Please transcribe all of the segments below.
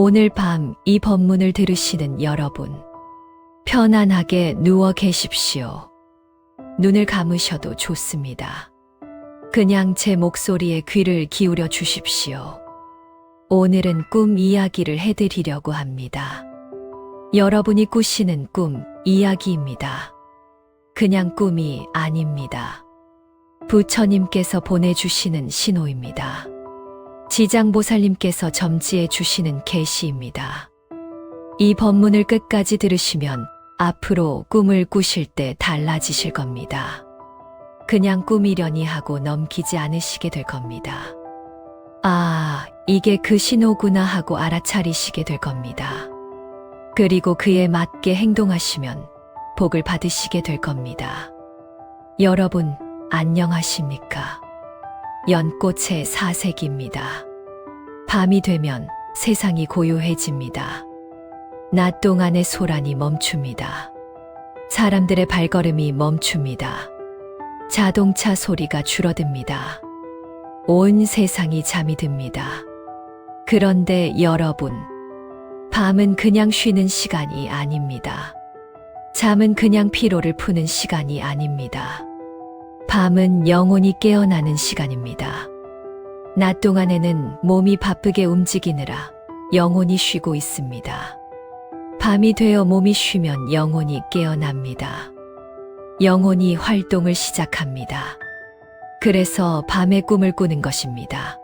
오늘 밤 이 법문을 들으시는 여러분, 편안하게 누워 계십시오. 눈을 감으셔도 좋습니다. 그냥 제 목소리에 귀를 기울여 주십시오. 오늘은 꿈 이야기를 해드리려고 합니다. 여러분이 꾸시는 꿈 이야기입니다. 그냥 꿈이 아닙니다. 부처님께서 보내주시는 신호입니다. 지장보살님께서 점지해 주시는 계시입니다. 이 법문을 끝까지 들으시면 앞으로 꿈을 꾸실 때 달라지실 겁니다. 그냥 꿈이려니 하고 넘기지 않으시게 될 겁니다. 아, 이게 그 신호구나 하고 알아차리시게 될 겁니다. 그리고 그에 맞게 행동하시면 복을 받으시게 될 겁니다. 여러분, 안녕하십니까? 연꽃의 사색입니다. 밤이 되면 세상이 고요해집니다. 낮 동안의 소란이 멈춥니다. 사람들의 발걸음이 멈춥니다. 자동차 소리가 줄어듭니다. 온 세상이 잠이 듭니다. 그런데 여러분, 밤은 그냥 쉬는 시간이 아닙니다. 잠은 그냥 피로를 푸는 시간이 아닙니다. 밤은 영혼이 깨어나는 시간입니다. 낮 동안에는 몸이 바쁘게 움직이느라 영혼이 쉬고 있습니다. 밤이 되어 몸이 쉬면 영혼이 깨어납니다. 영혼이 활동을 시작합니다. 그래서 밤에 꿈을 꾸는 것입니다.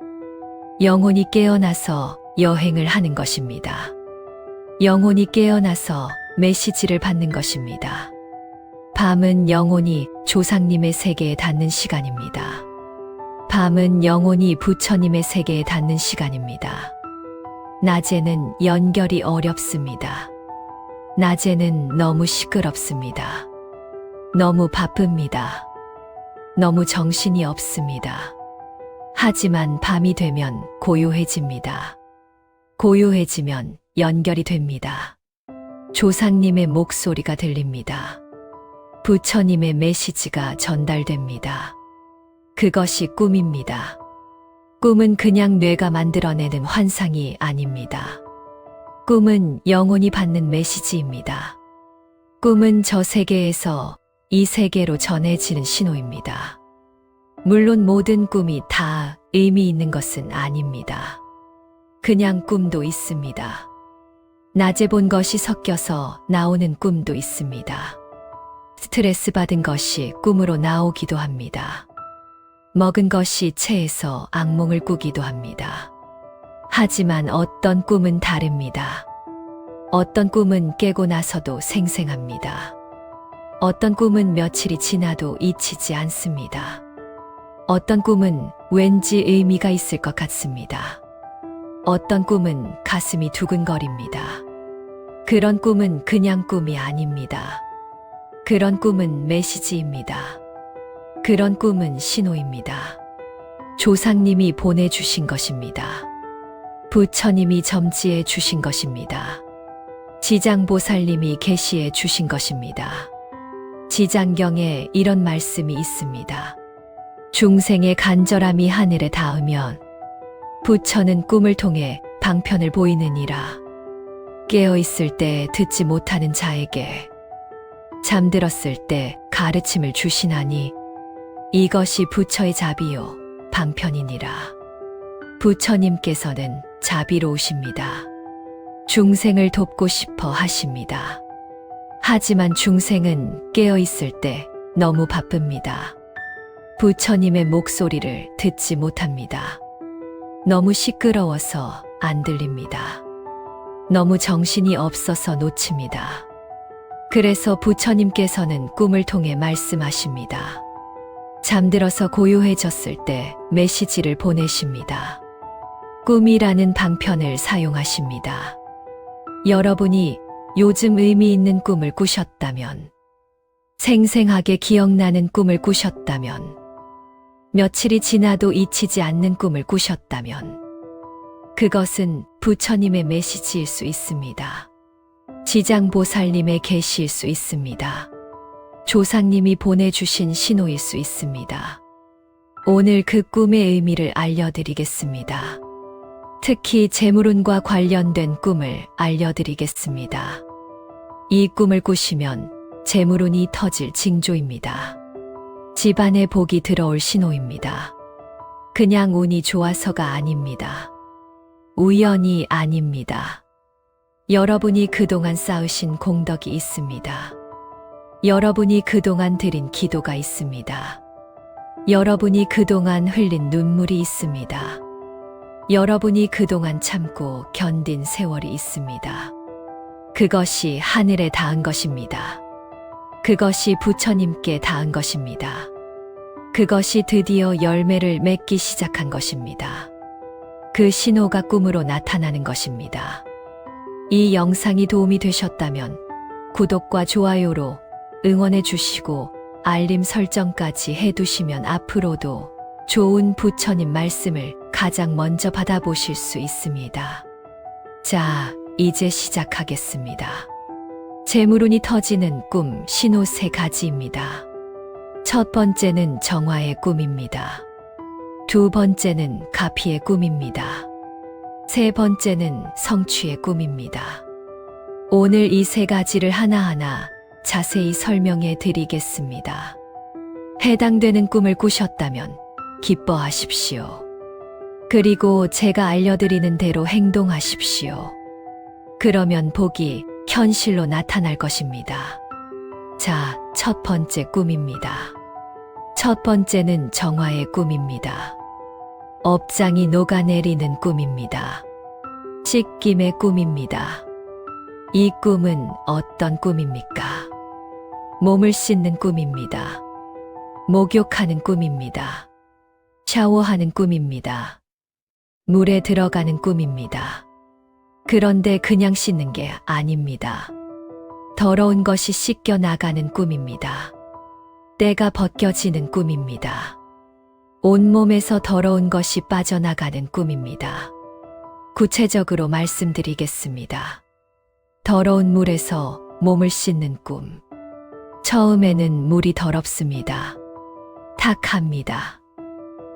영혼이 깨어나서 여행을 하는 것입니다. 영혼이 깨어나서 메시지를 받는 것입니다. 밤은 영혼이 조상님의 세계에 닿는 시간입니다. 밤은 영혼이 부처님의 세계에 닿는 시간입니다. 낮에는 연결이 어렵습니다. 낮에는 너무 시끄럽습니다. 너무 바쁩니다. 너무 정신이 없습니다. 하지만 밤이 되면 고요해집니다. 고요해지면 연결이 됩니다. 조상님의 목소리가 들립니다. 부처님의 메시지가 전달됩니다. 그것이 꿈입니다. 꿈은 그냥 뇌가 만들어내는 환상이 아닙니다. 꿈은 영혼이 받는 메시지입니다. 꿈은 저 세계에서 이 세계로 전해지는 신호입니다. 물론 모든 꿈이 다 의미 있는 것은 아닙니다. 그냥 꿈도 있습니다. 낮에 본 것이 섞여서 나오는 꿈도 있습니다. 스트레스 받은 것이 꿈으로 나오기도 합니다. 먹은 것이 체해서 악몽을 꾸기도 합니다. 하지만 어떤 꿈은 다릅니다. 어떤 꿈은 깨고 나서도 생생합니다. 어떤 꿈은 며칠이 지나도 잊히지 않습니다. 어떤 꿈은 왠지 의미가 있을 것 같습니다. 어떤 꿈은 가슴이 두근거립니다. 그런 꿈은 그냥 꿈이 아닙니다. 그런 꿈은 메시지입니다. 그런 꿈은 신호입니다. 조상님이 보내주신 것입니다. 부처님이 점지해 주신 것입니다. 지장보살님이 계시해 주신 것입니다. 지장경에 이런 말씀이 있습니다. 중생의 간절함이 하늘에 닿으면 부처는 꿈을 통해 방편을 보이느니라. 깨어있을 때 듣지 못하는 자에게 잠들었을 때 가르침을 주시나니 이것이 부처의 자비요 방편이니라. 부처님께서는 자비로우십니다. 중생을 돕고 싶어 하십니다. 하지만 중생은 깨어있을 때 너무 바쁩니다. 부처님의 목소리를 듣지 못합니다. 너무 시끄러워서 안 들립니다. 너무 정신이 없어서 놓칩니다. 그래서 부처님께서는 꿈을 통해 말씀하십니다. 잠들어서 고요해졌을 때 메시지를 보내십니다. 꿈이라는 방편을 사용하십니다. 여러분이 요즘 의미 있는 꿈을 꾸셨다면, 생생하게 기억나는 꿈을 꾸셨다면, 며칠이 지나도 잊히지 않는 꿈을 꾸셨다면, 그것은 부처님의 메시지일 수 있습니다. 지장보살님의 계시일 수 있습니다. 조상님이 보내주신 신호일 수 있습니다. 오늘 그 꿈의 의미를 알려드리겠습니다. 특히 재물운과 관련된 꿈을 알려드리겠습니다. 이 꿈을 꾸시면 재물운이 터질 징조입니다. 집안에 복이 들어올 신호입니다. 그냥 운이 좋아서가 아닙니다. 우연이 아닙니다. 여러분이 그동안 쌓으신 공덕이 있습니다. 여러분이 그동안 드린 기도가 있습니다. 여러분이 그동안 흘린 눈물이 있습니다. 여러분이 그동안 참고 견딘 세월이 있습니다. 그것이 하늘에 닿은 것입니다. 그것이 부처님께 닿은 것입니다. 그것이 드디어 열매를 맺기 시작한 것입니다. 그 신호가 꿈으로 나타나는 것입니다. 이 영상이 도움이 되셨다면 구독과 좋아요로 응원해 주시고 알림 설정까지 해두시면 앞으로도 좋은 부처님 말씀을 가장 먼저 받아보실 수 있습니다. 자, 이제 시작하겠습니다. 재물운이 터지는 꿈 신호 3가지입니다. 첫 번째는 정화의 꿈입니다. 두 번째는 가피의 꿈입니다. 세 번째는 성취의 꿈입니다. 오늘 이 3가지를 하나하나 자세히 설명해 드리겠습니다. 해당되는 꿈을 꾸셨다면 기뻐하십시오. 그리고 제가 알려드리는 대로 행동하십시오. 그러면 복이 현실로 나타날 것입니다. 자, 첫 번째 꿈입니다. 첫 번째는 정화의 꿈입니다. 업장이 녹아내리는 꿈입니다. 씻김의 꿈입니다. 이 꿈은 어떤 꿈입니까? 몸을 씻는 꿈입니다. 목욕하는 꿈입니다. 샤워하는 꿈입니다. 물에 들어가는 꿈입니다. 그런데 그냥 씻는 게 아닙니다. 더러운 것이 씻겨 나가는 꿈입니다. 때가 벗겨지는 꿈입니다. 온몸에서 더러운 것이 빠져나가는 꿈입니다. 구체적으로 말씀드리겠습니다. 더러운 물에서 몸을 씻는 꿈. 처음에는 물이 더럽습니다. 탁합니다.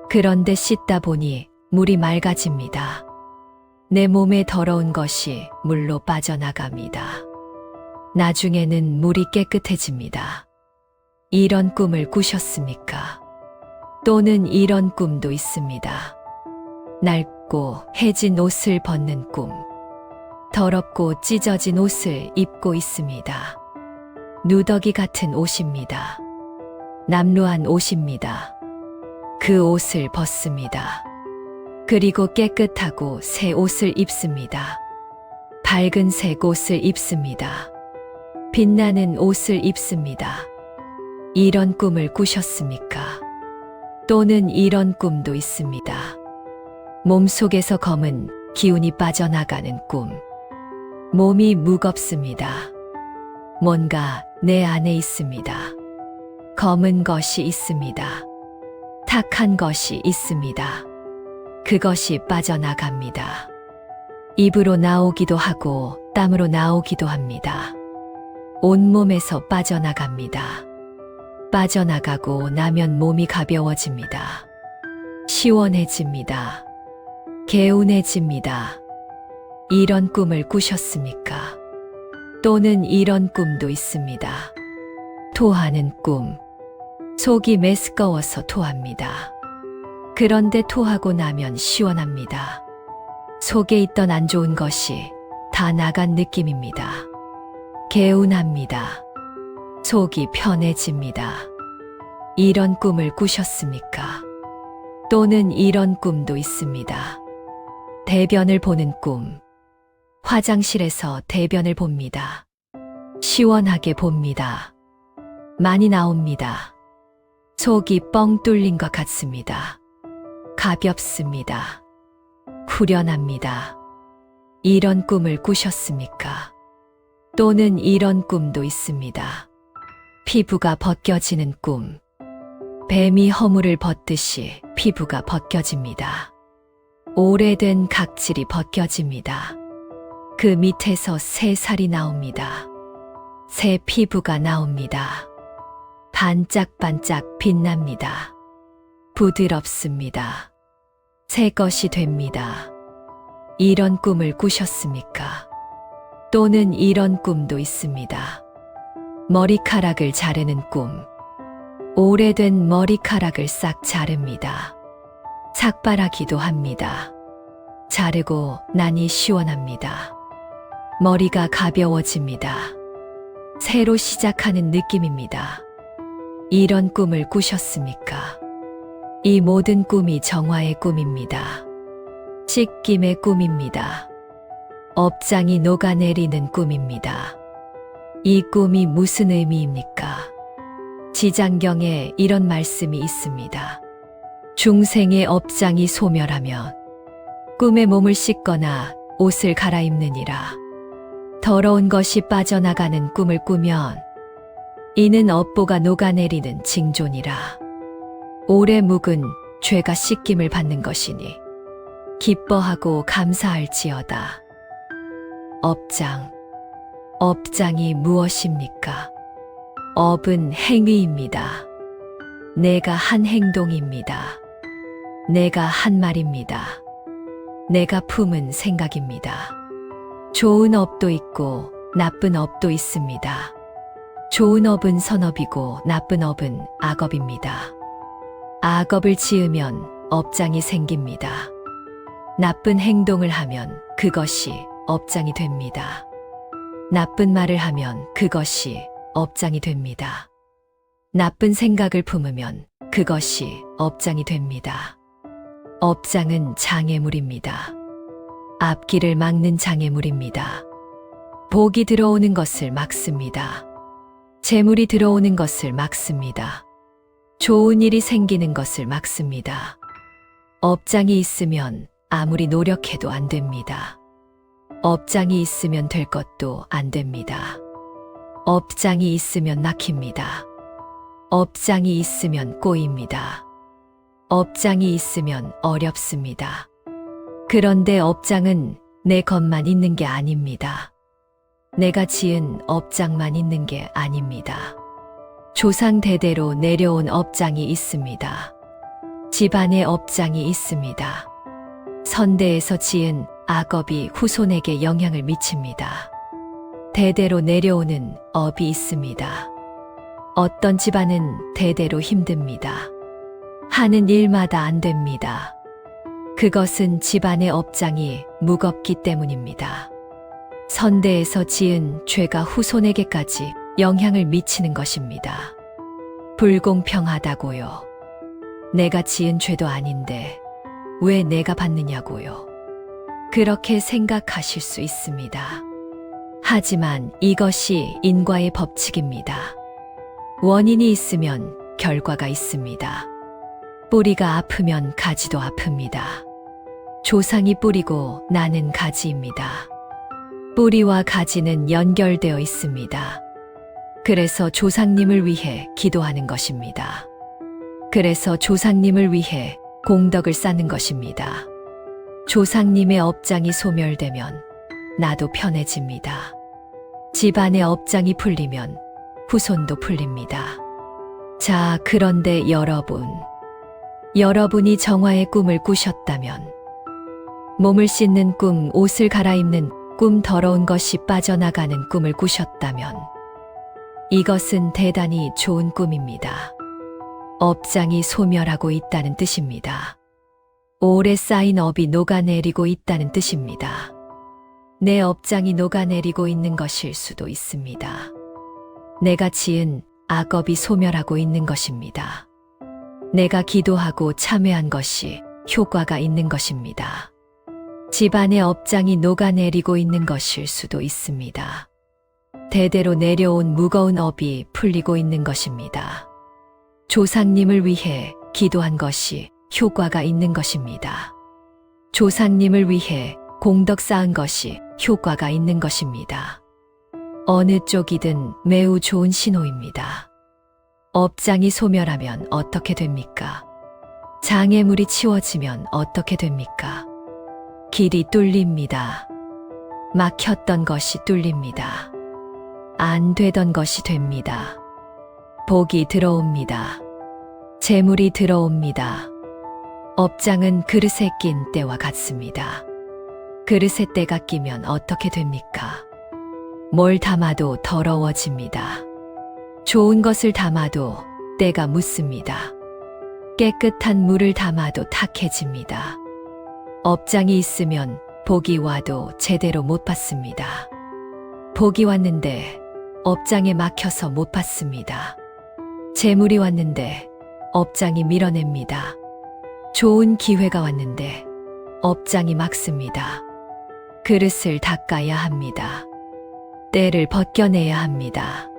그런데 씻다 보니 물이 맑아집니다. 내 몸에 더러운 것이 물로 빠져나갑니다. 나중에는 물이 깨끗해집니다. 이런 꿈을 꾸셨습니까? 또는 이런 꿈도 있습니다. 낡고 해진 옷을 벗는 꿈. 더럽고 찢어진 옷을 입고 있습니다. 누더기 같은 옷입니다. 남루한 옷입니다. 그 옷을 벗습니다. 그리고 깨끗하고 새 옷을 입습니다. 밝은 색 옷을 입습니다. 빛나는 옷을 입습니다. 이런 꿈을 꾸셨습니까? 또는 이런 꿈도 있습니다. 몸속에서 검은 기운이 빠져나가는 꿈. 몸이 무겁습니다. 뭔가 내 안에 있습니다. 검은 것이 있습니다. 탁한 것이 있습니다. 그것이 빠져나갑니다. 입으로 나오기도 하고 땀으로 나오기도 합니다. 온몸에서 빠져나갑니다. 빠져나가고 나면 몸이 가벼워집니다. 시원해집니다. 개운해집니다. 이런 꿈을 꾸셨습니까? 또는 이런 꿈도 있습니다. 토하는 꿈. 속이 메스꺼워서 토합니다. 그런데 토하고 나면 시원합니다. 속에 있던 안 좋은 것이 다 나간 느낌입니다. 개운합니다. 속이 편해집니다. 이런 꿈을 꾸셨습니까? 또는 이런 꿈도 있습니다. 대변을 보는 꿈. 화장실에서 대변을 봅니다. 시원하게 봅니다. 많이 나옵니다. 속이 뻥 뚫린 것 같습니다. 가볍습니다. 후련합니다. 이런 꿈을 꾸셨습니까? 또는 이런 꿈도 있습니다. 피부가 벗겨지는 꿈. 뱀이 허물을 벗듯이 피부가 벗겨집니다. 오래된 각질이 벗겨집니다. 그 밑에서 새 살이 나옵니다. 새 피부가 나옵니다. 반짝반짝 빛납니다. 부드럽습니다. 새 것이 됩니다. 이런 꿈을 꾸셨습니까? 또는 이런 꿈도 있습니다. 머리카락을 자르는 꿈. 오래된 머리카락을 싹 자릅니다. 삭발하기도 합니다. 자르고 나니 시원합니다. 머리가 가벼워집니다. 새로 시작하는 느낌입니다. 이런 꿈을 꾸셨습니까? 이 모든 꿈이 정화의 꿈입니다. 씻김의 꿈입니다. 업장이 녹아내리는 꿈입니다. 이 꿈이 무슨 의미입니까? 지장경에 이런 말씀이 있습니다. 중생의 업장이 소멸하면 꿈에 몸을 씻거나 옷을 갈아입느니라. 더러운 것이 빠져나가는 꿈을 꾸면 이는 업보가 녹아내리는 징조니라. 오래 묵은 죄가 씻김을 받는 것이니 기뻐하고 감사할지어다. 업장이 무엇입니까? 업은 행위입니다. 내가 한 행동입니다. 내가 한 말입니다. 내가 품은 생각입니다. 좋은 업도 있고 나쁜 업도 있습니다. 좋은 업은 선업이고 나쁜 업은 악업입니다. 악업을 지으면 업장이 생깁니다. 나쁜 행동을 하면 그것이 업장이 됩니다. 나쁜 말을 하면 그것이 업장이 됩니다. 나쁜 생각을 품으면 그것이 업장이 됩니다. 업장은 장애물입니다. 앞길을 막는 장애물입니다. 복이 들어오는 것을 막습니다. 재물이 들어오는 것을 막습니다. 좋은 일이 생기는 것을 막습니다. 업장이 있으면 아무리 노력해도 안 됩니다. 업장이 있으면 될 것도 안 됩니다. 업장이 있으면 막힙니다. 업장이 있으면 꼬입니다. 업장이 있으면 어렵습니다. 그런데 업장은 내 것만 있는 게 아닙니다. 내가 지은 업장만 있는 게 아닙니다. 조상 대대로 내려온 업장이 있습니다. 집안의 업장이 있습니다. 선대에서 지은 악업이 후손에게 영향을 미칩니다. 대대로 내려오는 업이 있습니다. 어떤 집안은 대대로 힘듭니다. 하는 일마다 안 됩니다. 그것은 집안의 업장이 무겁기 때문입니다. 선대에서 지은 죄가 후손에게까지 영향을 미치는 것입니다. 불공평하다고요. 내가 지은 죄도 아닌데 왜 내가 받느냐고요. 그렇게 생각하실 수 있습니다. 하지만 이것이 인과의 법칙입니다. 원인이 있으면 결과가 있습니다. 뿌리가 아프면 가지도 아픕니다. 조상이 뿌리고 나는 가지입니다. 뿌리와 가지는 연결되어 있습니다. 그래서 조상님을 위해 기도하는 것입니다. 그래서 조상님을 위해 공덕을 쌓는 것입니다. 조상님의 업장이 소멸되면 나도 편해집니다. 집안의 업장이 풀리면 후손도 풀립니다. 자, 그런데 여러분이 정화의 꿈을 꾸셨다면, 몸을 씻는 꿈, 옷을 갈아입는 꿈, 더러운 것이 빠져나가는 꿈을 꾸셨다면, 이것은 대단히 좋은 꿈입니다. 업장이 소멸하고 있다는 뜻입니다. 오래 쌓인 업이 녹아내리고 있다는 뜻입니다. 내 업장이 녹아내리고 있는 것일 수도 있습니다. 내가 지은 악업이 소멸하고 있는 것입니다. 내가 기도하고 참회한 것이 효과가 있는 것입니다. 집안의 업장이 녹아내리고 있는 것일 수도 있습니다. 대대로 내려온 무거운 업이 풀리고 있는 것입니다. 조상님을 위해 기도한 것이 효과가 있는 것입니다. 조상님을 위해 공덕 쌓은 것이 효과가 있는 것입니다. 어느 쪽이든 매우 좋은 신호입니다. 업장이 소멸하면 어떻게 됩니까? 장애물이 치워지면 어떻게 됩니까? 길이 뚫립니다. 막혔던 것이 뚫립니다. 안 되던 것이 됩니다. 복이 들어옵니다. 재물이 들어옵니다. 업장은 그릇에 낀 때와 같습니다. 그릇에 때가 끼면 어떻게 됩니까? 뭘 담아도 더러워집니다. 좋은 것을 담아도 때가 묻습니다. 깨끗한 물을 담아도 탁해집니다. 업장이 있으면 복이 와도 제대로 못 받습니다. 복이 왔는데 업장에 막혀서 못 받습니다. 재물이 왔는데 업장이 밀어냅니다. 좋은 기회가 왔는데 업장이 막습니다. 그릇을 닦아야 합니다. 때를 벗겨내야 합니다.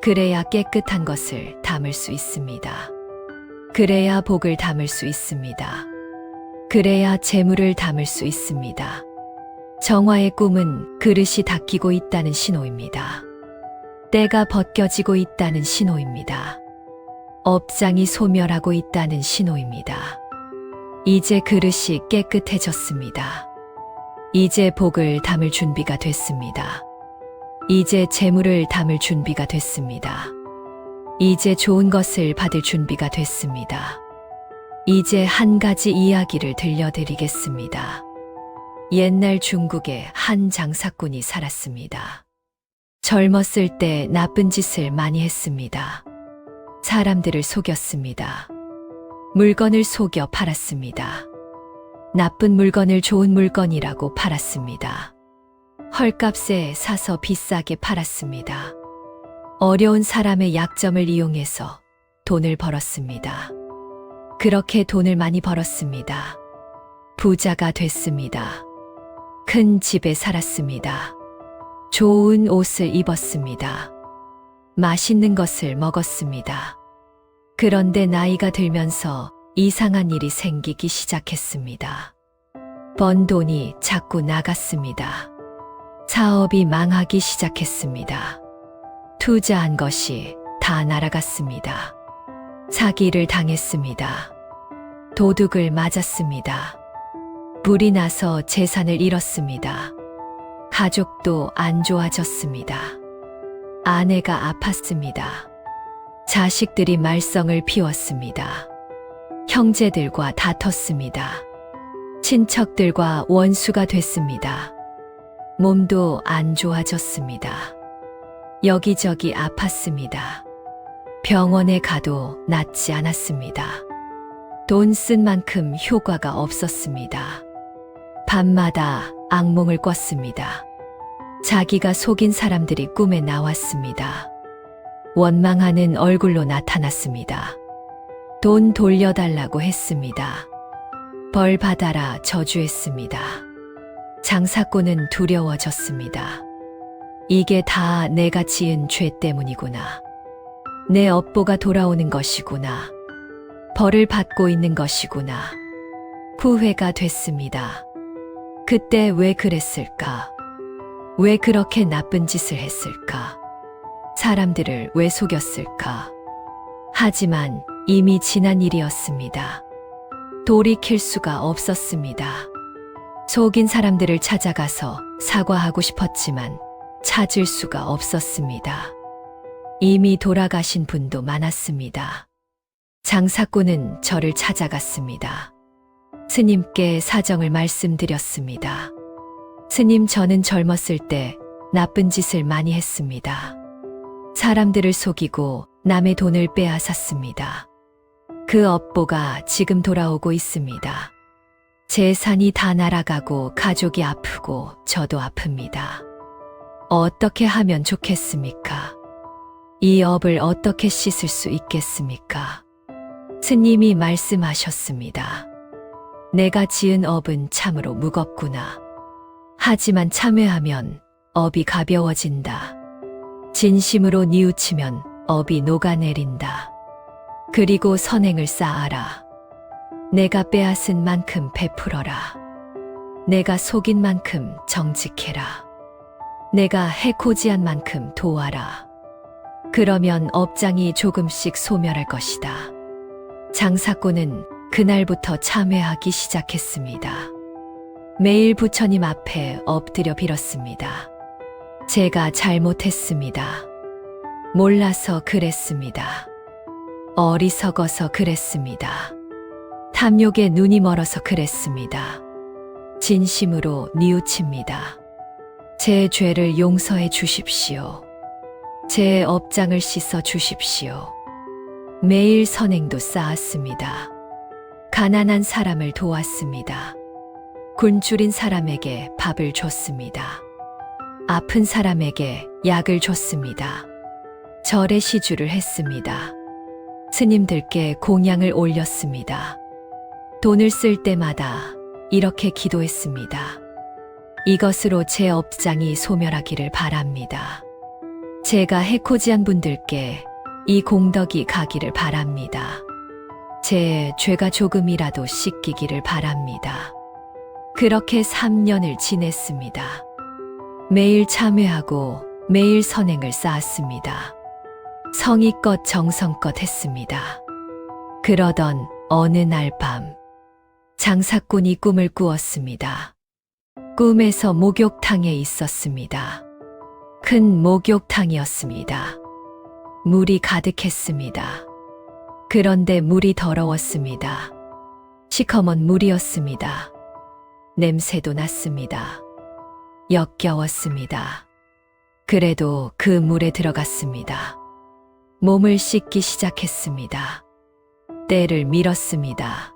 그래야 깨끗한 것을 담을 수 있습니다. 그래야 복을 담을 수 있습니다. 그래야 재물을 담을 수 있습니다. 정화의 꿈은 그릇이 닦이고 있다는 신호입니다. 때가 벗겨지고 있다는 신호입니다. 업장이 소멸하고 있다는 신호입니다. 이제 그릇이 깨끗해졌습니다. 이제 복을 담을 준비가 됐습니다. 이제 재물을 담을 준비가 됐습니다. 이제 좋은 것을 받을 준비가 됐습니다. 이제 한 가지 이야기를 들려드리겠습니다. 옛날 중국에 한 장사꾼이 살았습니다. 젊었을 때 나쁜 짓을 많이 했습니다. 사람들을 속였습니다. 물건을 속여 팔았습니다. 나쁜 물건을 좋은 물건이라고 팔았습니다. 헐값에 사서 비싸게 팔았습니다. 어려운 사람의 약점을 이용해서 돈을 벌었습니다. 그렇게 돈을 많이 벌었습니다. 부자가 됐습니다. 큰 집에 살았습니다. 좋은 옷을 입었습니다. 맛있는 것을 먹었습니다. 그런데 나이가 들면서 이상한 일이 생기기 시작했습니다. 번 돈이 자꾸 나갔습니다. 사업이 망하기 시작했습니다. 투자한 것이 다 날아갔습니다. 사기를 당했습니다. 도둑을 맞았습니다. 불이 나서 재산을 잃었습니다. 가족도 안 좋아졌습니다. 아내가 아팠습니다. 자식들이 말썽을 피웠습니다. 형제들과 다퉜습니다. 친척들과 원수가 됐습니다. 몸도 안 좋아졌습니다. 여기저기 아팠습니다. 병원에 가도 낫지 않았습니다. 돈 쓴 만큼 효과가 없었습니다. 밤마다 악몽을 꿨습니다. 자기가 속인 사람들이 꿈에 나왔습니다. 원망하는 얼굴로 나타났습니다. 돈 돌려달라고 했습니다. 벌 받아라 저주했습니다. 장사꾼은 두려워졌습니다. 이게 다 내가 지은 죄 때문이구나. 내 업보가 돌아오는 것이구나. 벌을 받고 있는 것이구나. 후회가 됐습니다. 그때 왜 그랬을까? 왜 그렇게 나쁜 짓을 했을까? 사람들을 왜 속였을까? 하지만 이미 지난 일이었습니다. 돌이킬 수가 없었습니다. 속인 사람들을 찾아가서 사과하고 싶었지만 찾을 수가 없었습니다. 이미 돌아가신 분도 많았습니다. 장사꾼은 저를 찾아갔습니다. 스님께 사정을 말씀드렸습니다. 스님, 저는 젊었을 때 나쁜 짓을 많이 했습니다. 사람들을 속이고 남의 돈을 빼앗았습니다. 그 업보가 지금 돌아오고 있습니다. 재산이 다 날아가고 가족이 아프고 저도 아픕니다. 어떻게 하면 좋겠습니까? 이 업을 어떻게 씻을 수 있겠습니까? 스님이 말씀하셨습니다. 내가 지은 업은 참으로 무겁구나. 하지만 참회하면 업이 가벼워진다. 진심으로 뉘우치면 업이 녹아내린다. 그리고 선행을 쌓아라. 내가 빼앗은 만큼 베풀어라. 내가 속인 만큼 정직해라. 내가 해코지한 만큼 도와라. 그러면 업장이 조금씩 소멸할 것이다. 장사꾼은 그날부터 참회하기 시작했습니다. 매일 부처님 앞에 엎드려 빌었습니다. 제가 잘못했습니다. 몰라서 그랬습니다. 어리석어서 그랬습니다. 탐욕에 눈이 멀어서 그랬습니다. 진심으로 뉘우칩니다. 제 죄를 용서해 주십시오. 제 업장을 씻어 주십시오. 매일 선행도 쌓았습니다. 가난한 사람을 도왔습니다. 굶주린 사람에게 밥을 줬습니다. 아픈 사람에게 약을 줬습니다. 절에 시주를 했습니다. 스님들께 공양을 올렸습니다. 돈을 쓸 때마다 이렇게 기도했습니다. 이것으로 제 업장이 소멸하기를 바랍니다. 제가 해코지한 분들께 이 공덕이 가기를 바랍니다. 제 죄가 조금이라도 씻기기를 바랍니다. 그렇게 3년을 지냈습니다. 매일 참회하고 매일 선행을 쌓았습니다. 성의껏 정성껏 했습니다. 그러던 어느 날 밤, 장사꾼이 꿈을 꾸었습니다. 꿈에서 목욕탕에 있었습니다. 큰 목욕탕이었습니다. 물이 가득했습니다. 그런데 물이 더러웠습니다. 시커먼 물이었습니다. 냄새도 났습니다. 역겨웠습니다. 그래도 그 물에 들어갔습니다. 몸을 씻기 시작했습니다. 때를 밀었습니다.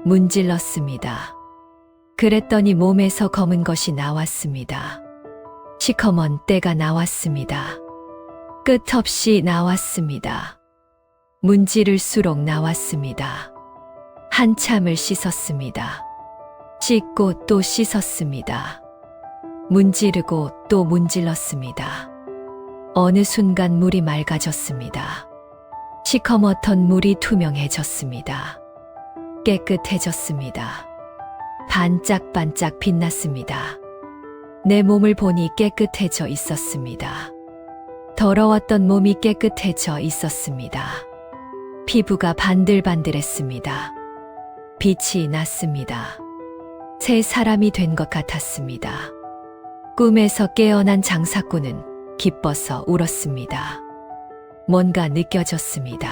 문질렀습니다. 그랬더니 몸에서 검은 것이 나왔습니다. 시커먼 때가 나왔습니다. 끝없이 나왔습니다. 문지를수록 나왔습니다. 한참을 씻었습니다. 씻고 또 씻었습니다. 문지르고 또 문질렀습니다. 어느 순간 물이 맑아졌습니다. 시커멓던 물이 투명해졌습니다. 깨끗해졌습니다. 반짝반짝 빛났습니다. 내 몸을 보니 깨끗해져 있었습니다. 더러웠던 몸이 깨끗해져 있었습니다. 피부가 반들반들했습니다. 빛이 났습니다. 새 사람이 된 것 같았습니다. 꿈에서 깨어난 장사꾼은 기뻐서 울었습니다. 뭔가 느껴졌습니다.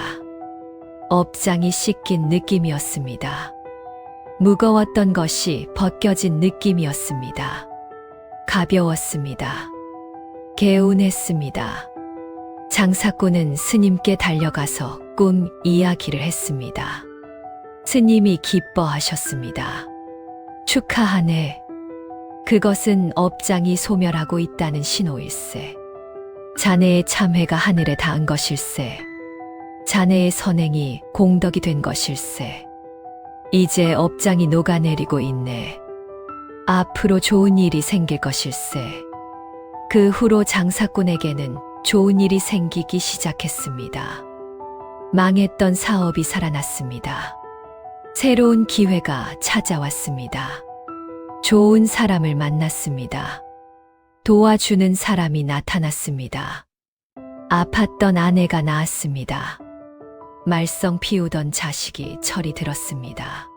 업장이 씻긴 느낌이었습니다. 무거웠던 것이 벗겨진 느낌이었습니다. 가벼웠습니다. 개운했습니다. 장사꾼은 스님께 달려가서 꿈 이야기를 했습니다. 스님이 기뻐하셨습니다. 축하하네. 그것은 업장이 소멸하고 있다는 신호일세. 자네의 참회가 하늘에 닿은 것일세. 자네의 선행이 공덕이 된 것일세. 이제 업장이 녹아내리고 있네. 앞으로 좋은 일이 생길 것일세. 그 후로 장사꾼에게는 좋은 일이 생기기 시작했습니다. 망했던 사업이 살아났습니다. 새로운 기회가 찾아왔습니다. 좋은 사람을 만났습니다. 도와주는 사람이 나타났습니다. 아팠던 아내가 나았습니다. 말썽 피우던 자식이 철이 들었습니다.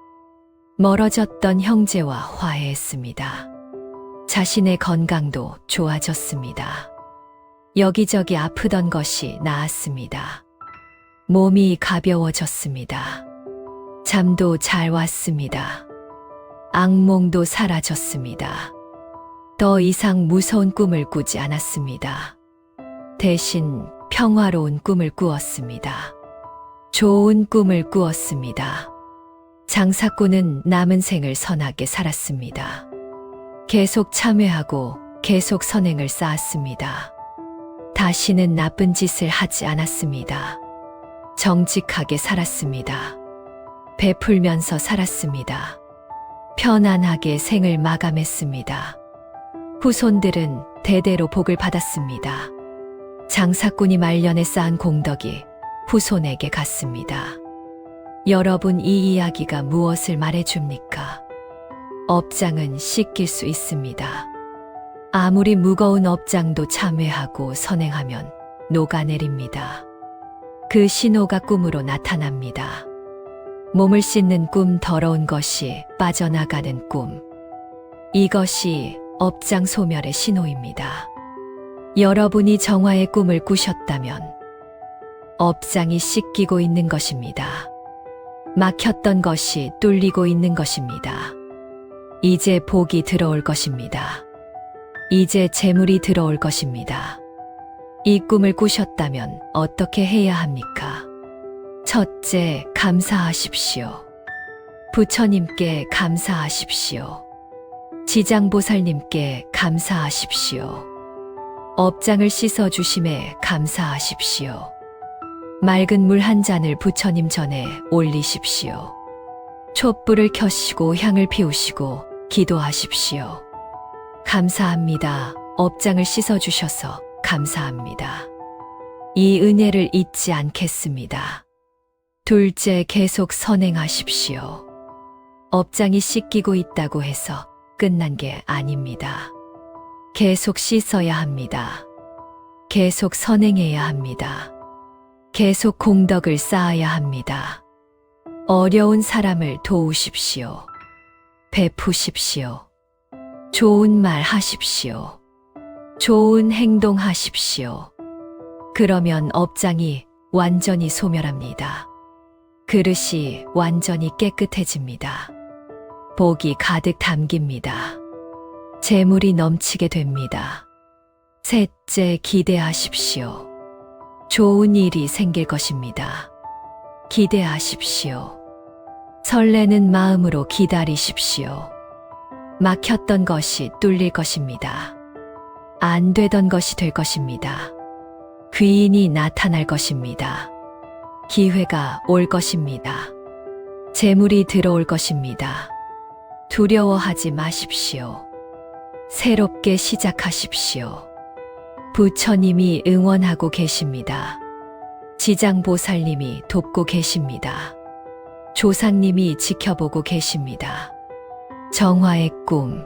멀어졌던 형제와 화해했습니다. 자신의 건강도 좋아졌습니다. 여기저기 아프던 것이 나았습니다. 몸이 가벼워졌습니다. 잠도 잘 왔습니다. 악몽도 사라졌습니다. 더 이상 무서운 꿈을 꾸지 않았습니다. 대신 평화로운 꿈을 꾸었습니다. 좋은 꿈을 꾸었습니다. 장사꾼은 남은 생을 선하게 살았습니다. 계속 참회하고 계속 선행을 쌓았습니다. 다시는 나쁜 짓을 하지 않았습니다. 정직하게 살았습니다. 베풀면서 살았습니다. 편안하게 생을 마감했습니다. 후손들은 대대로 복을 받았습니다. 장사꾼이 말년에 쌓은 공덕이 후손에게 갔습니다. 여러분, 이 이야기가 무엇을 말해줍니까? 업장은 씻길 수 있습니다. 아무리 무거운 업장도 참회하고 선행하면 녹아내립니다. 그 신호가 꿈으로 나타납니다. 몸을 씻는 꿈, 더러운 것이 빠져나가는 꿈. 이것이 업장 소멸의 신호입니다. 여러분이 정화의 꿈을 꾸셨다면 업장이 씻기고 있는 것입니다. 막혔던 것이 뚫리고 있는 것입니다. 이제 복이 들어올 것입니다. 이제 재물이 들어올 것입니다. 이 꿈을 꾸셨다면 어떻게 해야 합니까? 첫째, 감사하십시오. 부처님께 감사하십시오. 지장보살님께 감사하십시오. 업장을 씻어주심에 감사하십시오. 맑은 물 한 잔을 부처님 전에 올리십시오. 촛불을 켜시고 향을 피우시고 기도하십시오. 감사합니다. 업장을 씻어주셔서 감사합니다. 이 은혜를 잊지 않겠습니다. 둘째, 계속 선행하십시오. 업장이 씻기고 있다고 해서 끝난 게 아닙니다. 계속 씻어야 합니다. 계속 선행해야 합니다. 계속 공덕을 쌓아야 합니다. 어려운 사람을 도우십시오. 베푸십시오. 좋은 말 하십시오. 좋은 행동 하십시오. 그러면 업장이 완전히 소멸합니다. 그릇이 완전히 깨끗해집니다. 복이 가득 담깁니다. 재물이 넘치게 됩니다. 셋째, 기대하십시오. 좋은 일이 생길 것입니다. 기대하십시오. 설레는 마음으로 기다리십시오. 막혔던 것이 뚫릴 것입니다. 안 되던 것이 될 것입니다. 귀인이 나타날 것입니다. 기회가 올 것입니다. 재물이 들어올 것입니다. 두려워하지 마십시오. 새롭게 시작하십시오. 부처님이 응원하고 계십니다. 지장보살님이 돕고 계십니다. 조상님이 지켜보고 계십니다. 정화의 꿈.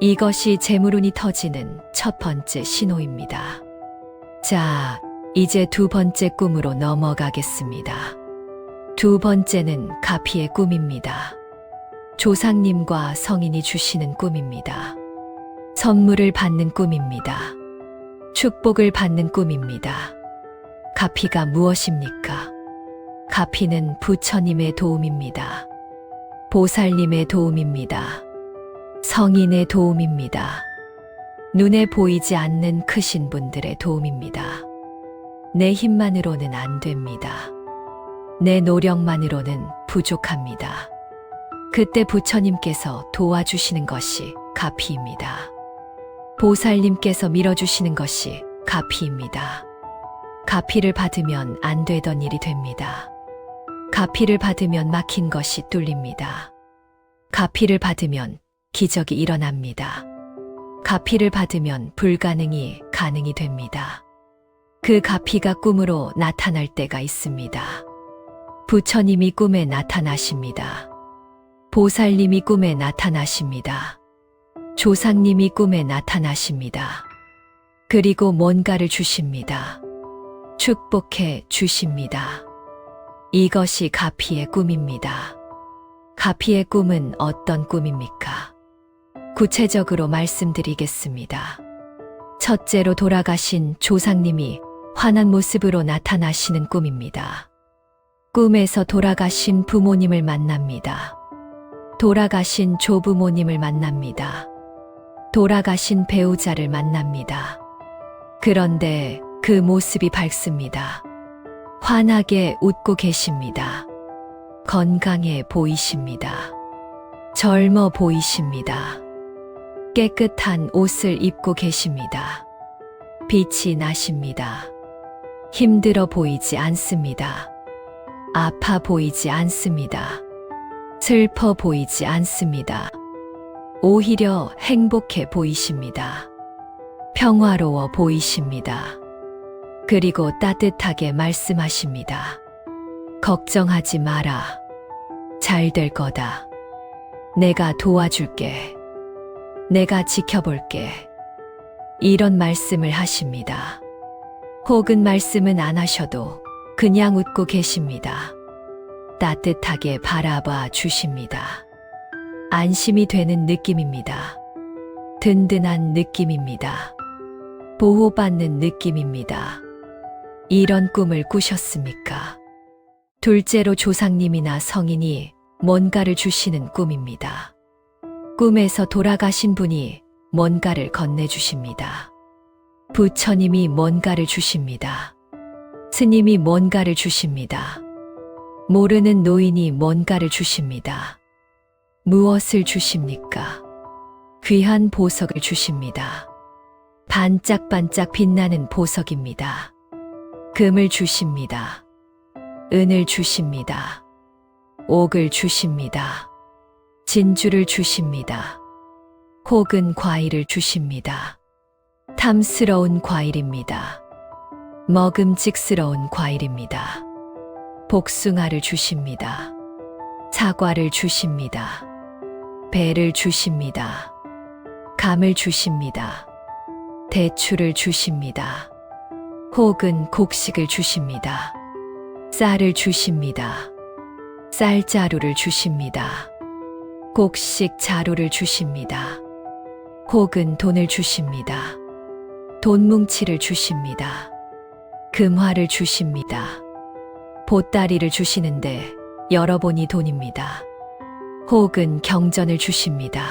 이것이 재물운이 터지는 첫 번째 신호입니다. 자, 이제 두 번째 꿈으로 넘어가겠습니다. 두 번째는 가피의 꿈입니다. 조상님과 성인이 주시는 꿈입니다. 선물을 받는 꿈입니다. 축복을 받는 꿈입니다. 가피가 무엇입니까? 가피는 부처님의 도움입니다. 보살님의 도움입니다. 성인의 도움입니다. 눈에 보이지 않는 크신 분들의 도움입니다. 내 힘만으로는 안 됩니다. 내 노력만으로는 부족합니다. 그때 부처님께서 도와주시는 것이 가피입니다. 보살님께서 밀어주시는 것이 가피입니다. 가피를 받으면 안 되던 일이 됩니다. 가피를 받으면 막힌 것이 뚫립니다. 가피를 받으면 기적이 일어납니다. 가피를 받으면 불가능이 가능이 됩니다. 그 가피가 꿈으로 나타날 때가 있습니다. 부처님이 꿈에 나타나십니다. 보살님이 꿈에 나타나십니다. 조상님이 꿈에 나타나십니다. 그리고 뭔가를 주십니다. 축복해 주십니다. 이것이 가피의 꿈입니다. 가피의 꿈은 어떤 꿈입니까? 구체적으로 말씀드리겠습니다. 첫째로 돌아가신 조상님이 환한 모습으로 나타나시는 꿈입니다. 꿈에서 돌아가신 부모님을 만납니다. 돌아가신 조부모님을 만납니다. 돌아가신 배우자를 만납니다. 그런데 그 모습이 밝습니다. 환하게 웃고 계십니다. 건강해 보이십니다. 젊어 보이십니다. 깨끗한 옷을 입고 계십니다. 빛이 나십니다. 힘들어 보이지 않습니다. 아파 보이지 않습니다. 슬퍼 보이지 않습니다. 오히려 행복해 보이십니다. 평화로워 보이십니다. 그리고 따뜻하게 말씀하십니다. 걱정하지 마라. 잘 될 거다. 내가 도와줄게. 내가 지켜볼게. 이런 말씀을 하십니다. 혹은 말씀은 안 하셔도 그냥 웃고 계십니다. 따뜻하게 바라봐 주십니다. 안심이 되는 느낌입니다. 든든한 느낌입니다. 보호받는 느낌입니다. 이런 꿈을 꾸셨습니까? 둘째로 조상님이나 성인이 뭔가를 주시는 꿈입니다. 꿈에서 돌아가신 분이 뭔가를 건네주십니다. 부처님이 뭔가를 주십니다. 스님이 뭔가를 주십니다. 모르는 노인이 뭔가를 주십니다. 무엇을 주십니까? 귀한 보석을 주십니다. 반짝반짝 빛나는 보석입니다. 금을 주십니다. 은을 주십니다. 옥을 주십니다. 진주를 주십니다. 혹은 과일을 주십니다. 탐스러운 과일입니다. 먹음직스러운 과일입니다. 복숭아를 주십니다. 사과를 주십니다. 배를 주십니다. 감을 주십니다. 대추를 주십니다. 혹은 곡식을 주십니다. 쌀을 주십니다. 쌀자루를 주십니다. 곡식 자루를 주십니다. 혹은 돈을 주십니다. 돈뭉치를 주십니다. 금화를 주십니다. 보따리를 주시는데 열어보니 돈입니다. 혹은 경전을 주십니다.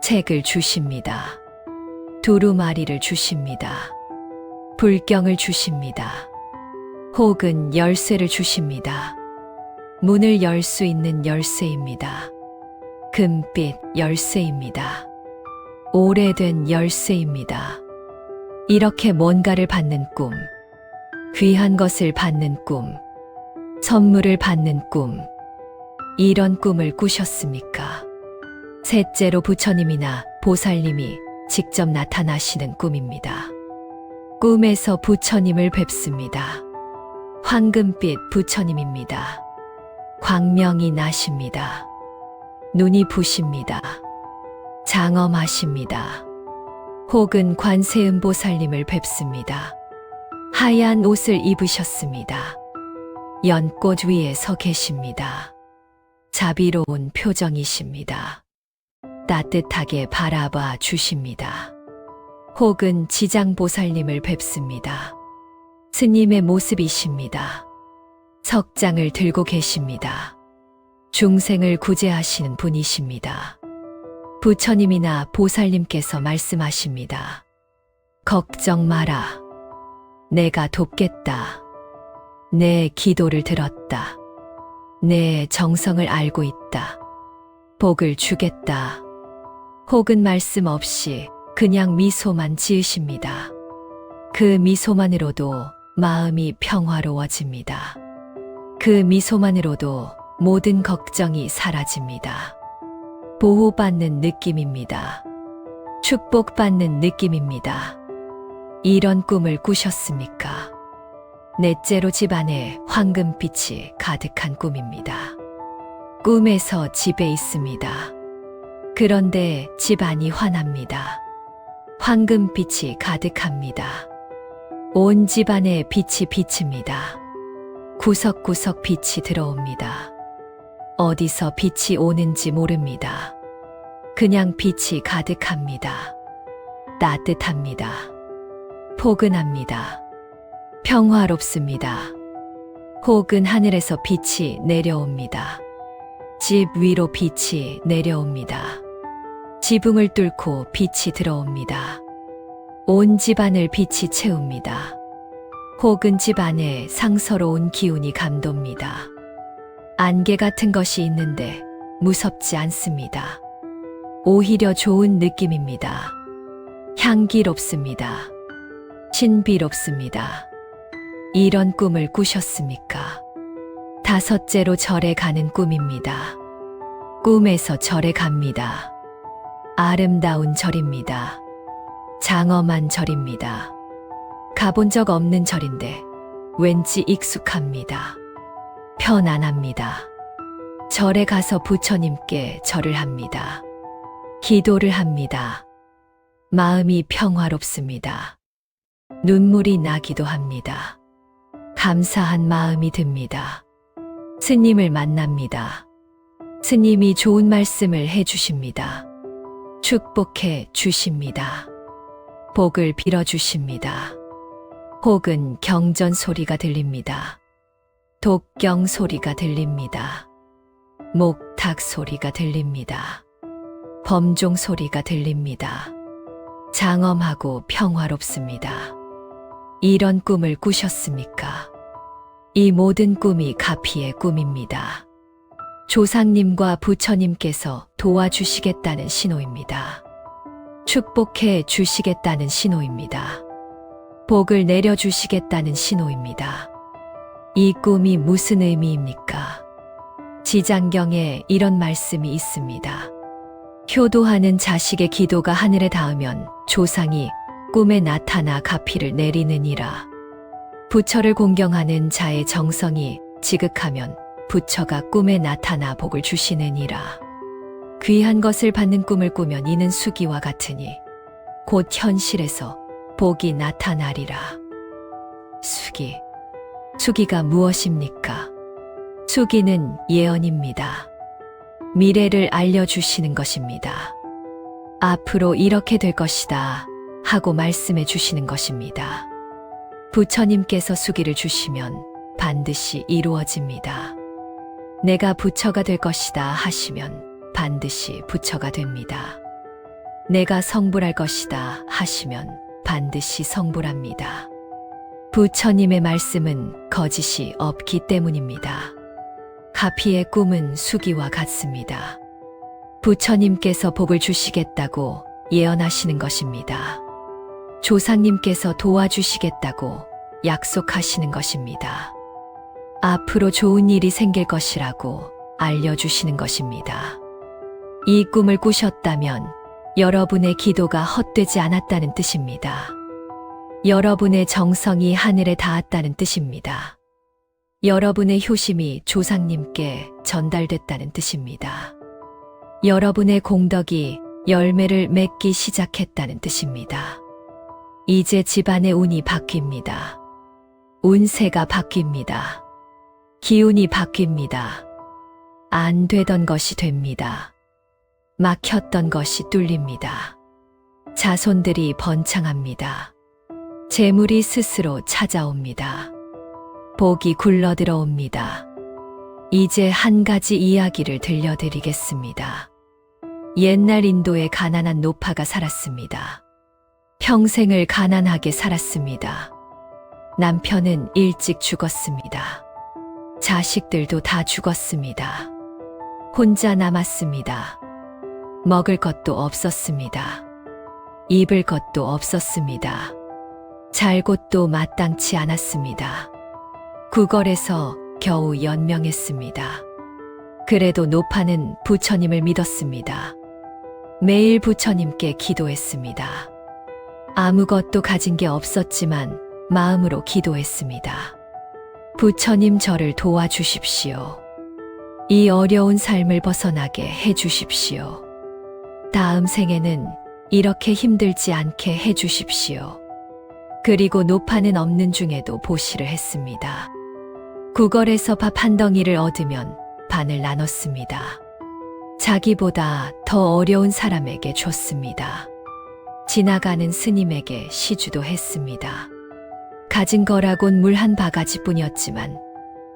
책을 주십니다. 두루마리를 주십니다. 불경을 주십니다. 혹은 열쇠를 주십니다. 문을 열 수 있는 열쇠입니다. 금빛 열쇠입니다. 오래된 열쇠입니다. 이렇게 뭔가를 받는 꿈, 귀한 것을 받는 꿈, 선물을 받는 꿈, 이런 꿈을 꾸셨습니까? 셋째로 부처님이나 보살님이 직접 나타나시는 꿈입니다. 꿈에서 부처님을 뵙습니다. 황금빛 부처님입니다. 광명이 나십니다. 눈이 부십니다. 장엄하십니다. 혹은 관세음보살님을 뵙습니다. 하얀 옷을 입으셨습니다. 연꽃 위에 서 계십니다. 자비로운 표정이십니다. 따뜻하게 바라봐 주십니다. 혹은 지장보살님을 뵙습니다. 스님의 모습이십니다. 석장을 들고 계십니다. 중생을 구제하시는 분이십니다. 부처님이나 보살님께서 말씀하십니다. 걱정 마라. 내가 돕겠다. 내 기도를 들었다. 내 정성을 알고 있다. 복을 주겠다. 혹은 말씀 없이 그냥 미소만 지으십니다. 그 미소만으로도 마음이 평화로워집니다. 그 미소만으로도 모든 걱정이 사라집니다. 보호받는 느낌입니다. 축복받는 느낌입니다. 이런 꿈을 꾸셨습니까? 넷째로 집안에 황금빛이 가득한 꿈입니다. 꿈에서 집에 있습니다. 그런데 집안이 환합니다. 황금빛이 가득합니다. 온 집안에 빛이 비칩니다. 구석구석 빛이 들어옵니다. 어디서 빛이 오는지 모릅니다. 그냥 빛이 가득합니다. 따뜻합니다. 포근합니다. 평화롭습니다. 혹은 하늘에서 빛이 내려옵니다. 집 위로 빛이 내려옵니다. 지붕을 뚫고 빛이 들어옵니다. 온 집안을 빛이 채웁니다. 혹은 집안에 상서로운 기운이 감돕니다. 안개 같은 것이 있는데 무섭지 않습니다. 오히려 좋은 느낌입니다. 향기롭습니다. 신비롭습니다. 이런 꿈을 꾸셨습니까? 다섯째로 절에 가는 꿈입니다. 꿈에서 절에 갑니다. 아름다운 절입니다. 장엄한 절입니다. 가본 적 없는 절인데 왠지 익숙합니다. 편안합니다. 절에 가서 부처님께 절을 합니다. 기도를 합니다. 마음이 평화롭습니다. 눈물이 나기도 합니다. 감사한 마음이 듭니다. 스님을 만납니다. 스님이 좋은 말씀을 해주십니다. 축복해 주십니다. 복을 빌어주십니다. 혹은 경전 소리가 들립니다. 독경 소리가 들립니다. 목탁 소리가 들립니다. 범종 소리가 들립니다. 장엄하고 평화롭습니다. 이런 꿈을 꾸셨습니까? 이 모든 꿈이 가피의 꿈입니다. 조상님과 부처님께서 도와주시겠다는 신호입니다. 축복해 주시겠다는 신호입니다. 복을 내려주시겠다는 신호입니다. 이 꿈이 무슨 의미입니까? 지장경에 이런 말씀이 있습니다. 효도하는 자식의 기도가 하늘에 닿으면 조상이 꿈에 나타나 가피를 내리느니라. 부처를 공경하는 자의 정성이 지극하면 부처가 꿈에 나타나 복을 주시느니라. 귀한 것을 받는 꿈을 꾸면 이는 수기와 같으니 곧 현실에서 복이 나타나리라. 수기가 무엇입니까? 수기는 예언입니다. 미래를 알려주시는 것입니다. 앞으로 이렇게 될 것이다 하고 말씀해 주시는 것입니다. 부처님께서 수기를 주시면 반드시 이루어집니다. 내가 부처가 될 것이다 하시면 반드시 부처가 됩니다. 내가 성불할 것이다 하시면 반드시 성불합니다. 부처님의 말씀은 거짓이 없기 때문입니다. 가피의 꿈은 수기와 같습니다. 부처님께서 복을 주시겠다고 예언하시는 것입니다. 조상님께서 도와주시겠다고 약속하시는 것입니다. 앞으로 좋은 일이 생길 것이라고 알려주시는 것입니다. 이 꿈을 꾸셨다면 여러분의 기도가 헛되지 않았다는 뜻입니다. 여러분의 정성이 하늘에 닿았다는 뜻입니다. 여러분의 효심이 조상님께 전달됐다는 뜻입니다. 여러분의 공덕이 열매를 맺기 시작했다는 뜻입니다. 이제 집안의 운이 바뀝니다. 운세가 바뀝니다. 기운이 바뀝니다. 안 되던 것이 됩니다. 막혔던 것이 뚫립니다. 자손들이 번창합니다. 재물이 스스로 찾아옵니다. 복이 굴러들어옵니다. 이제 한 가지 이야기를 들려드리겠습니다. 옛날 인도에 가난한 노파가 살았습니다. 평생을 가난하게 살았습니다. 남편은 일찍 죽었습니다. 자식들도 다 죽었습니다. 혼자 남았습니다. 먹을 것도 없었습니다. 입을 것도 없었습니다. 잘 곳도 마땅치 않았습니다. 구걸에서 겨우 연명했습니다. 그래도 노파는 부처님을 믿었습니다. 매일 부처님께 기도했습니다. 아무것도 가진 게 없었지만 마음으로 기도했습니다. 부처님 저를 도와주십시오. 이 어려운 삶을 벗어나게 해주십시오. 다음 생에는 이렇게 힘들지 않게 해주십시오. 그리고 노파는 없는 중에도 보시를 했습니다. 구걸에서 밥 한 덩이를 얻으면 반을 나눴습니다. 자기보다 더 어려운 사람에게 줬습니다. 지나가는 스님에게 시주도 했습니다. 가진 거라곤 물 한 바가지뿐이었지만